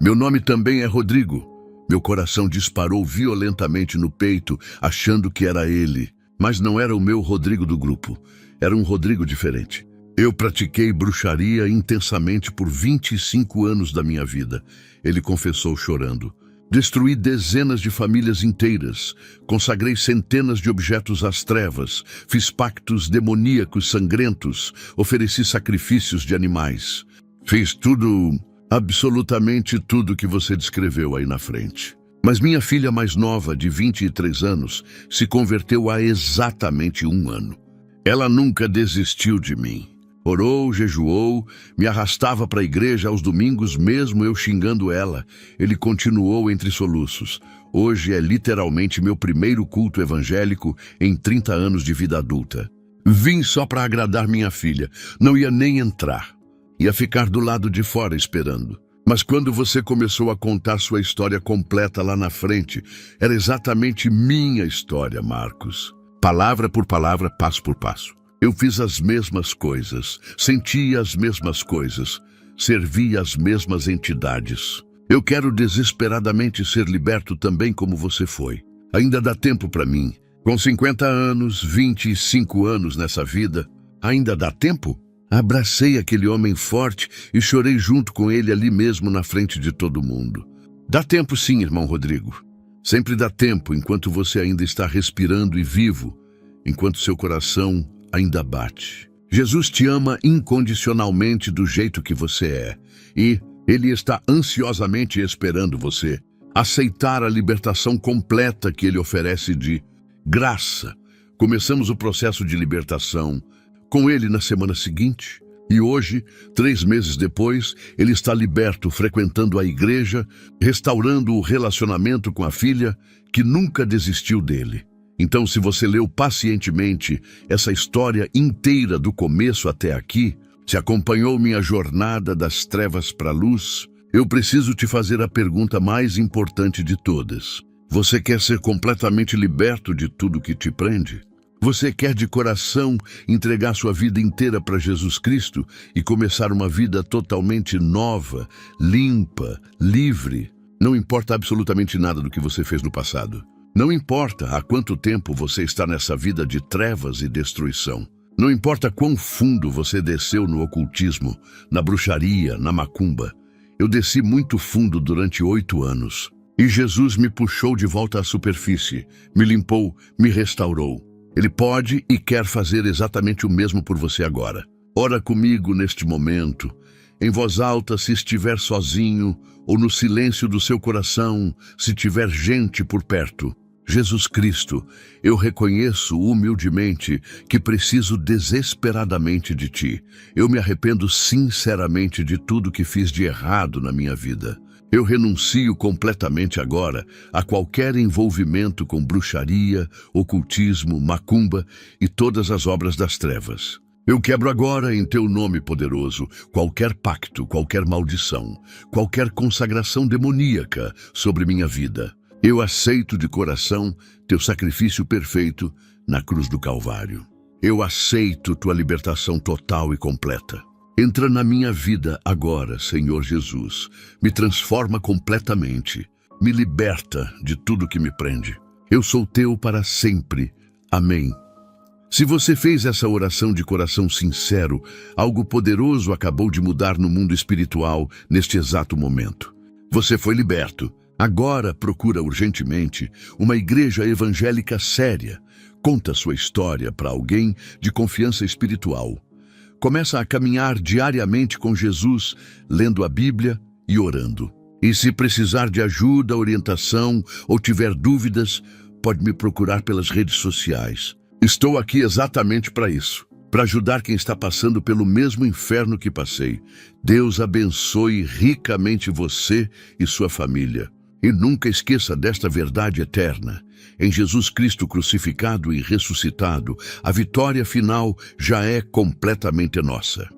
Meu nome também é Rodrigo. Meu coração disparou violentamente no peito, achando que era ele. Mas não era o meu Rodrigo do grupo. Era um Rodrigo diferente. Eu pratiquei bruxaria intensamente por 25 anos da minha vida, ele confessou chorando. Destruí dezenas de famílias inteiras, consagrei centenas de objetos às trevas, fiz pactos demoníacos sangrentos, ofereci sacrifícios de animais. Fiz tudo, absolutamente tudo que você descreveu aí na frente. Mas minha filha mais nova, de 23 anos, se converteu há exatamente 1 ano. Ela nunca desistiu de mim. Orou, jejuou, me arrastava para a igreja aos domingos, mesmo eu xingando ela. Ele continuou entre soluços. Hoje é literalmente meu primeiro culto evangélico em 30 anos de vida adulta. Vim só para agradar minha filha. Não ia nem entrar. Ia ficar do lado de fora esperando. Mas quando você começou a contar sua história completa lá na frente, era exatamente minha história, Marcos. Palavra por palavra, passo por passo. Eu fiz as mesmas coisas, senti as mesmas coisas, servi as mesmas entidades. Eu quero desesperadamente ser liberto também como você foi. Ainda dá tempo para mim. Com 50 anos, 25 anos nessa vida, ainda dá tempo? Abracei aquele homem forte e chorei junto com ele ali mesmo na frente de todo mundo. Dá tempo sim, irmão Rodrigo. Sempre dá tempo enquanto você ainda está respirando e vivo, enquanto seu coração ainda bate. Jesus te ama incondicionalmente do jeito que você é, e Ele está ansiosamente esperando você aceitar a libertação completa que Ele oferece de graça. Começamos o processo de libertação com Ele na semana seguinte. E hoje, 3 meses depois, ele está liberto, frequentando a igreja, restaurando o relacionamento com a filha, que nunca desistiu dele. Então, se você leu pacientemente essa história inteira do começo até aqui, se acompanhou minha jornada das trevas para a luz, eu preciso te fazer a pergunta mais importante de todas. Você quer ser completamente liberto de tudo que te prende? Você quer de coração entregar sua vida inteira para Jesus Cristo e começar uma vida totalmente nova, limpa, livre? Não importa absolutamente nada do que você fez no passado. Não importa há quanto tempo você está nessa vida de trevas e destruição. Não importa quão fundo você desceu no ocultismo, na bruxaria, na macumba. Eu desci muito fundo durante 8 anos. E Jesus me puxou de volta à superfície, me limpou, me restaurou. Ele pode e quer fazer exatamente o mesmo por você agora. Ora comigo neste momento, em voz alta se estiver sozinho, ou no silêncio do seu coração, se tiver gente por perto. Jesus Cristo, eu reconheço humildemente que preciso desesperadamente de Ti. Eu me arrependo sinceramente de tudo que fiz de errado na minha vida. Eu renuncio completamente agora a qualquer envolvimento com bruxaria, ocultismo, macumba e todas as obras das trevas. Eu quebro agora, em Teu nome poderoso, qualquer pacto, qualquer maldição, qualquer consagração demoníaca sobre minha vida. Eu aceito de coração Teu sacrifício perfeito na cruz do Calvário. Eu aceito Tua libertação total e completa. Entra na minha vida agora, Senhor Jesus. Me transforma completamente. Me liberta de tudo que me prende. Eu sou Teu para sempre. Amém. Se você fez essa oração de coração sincero, algo poderoso acabou de mudar no mundo espiritual neste exato momento. Você foi liberto. Agora procura urgentemente uma igreja evangélica séria. Conta sua história para alguém de confiança espiritual. Começa a caminhar diariamente com Jesus, lendo a Bíblia e orando. E se precisar de ajuda, orientação ou tiver dúvidas, pode me procurar pelas redes sociais. Estou aqui exatamente para isso, para ajudar quem está passando pelo mesmo inferno que passei. Deus abençoe ricamente você e sua família. E nunca esqueça desta verdade eterna. Em Jesus Cristo crucificado e ressuscitado, a vitória final já é completamente nossa.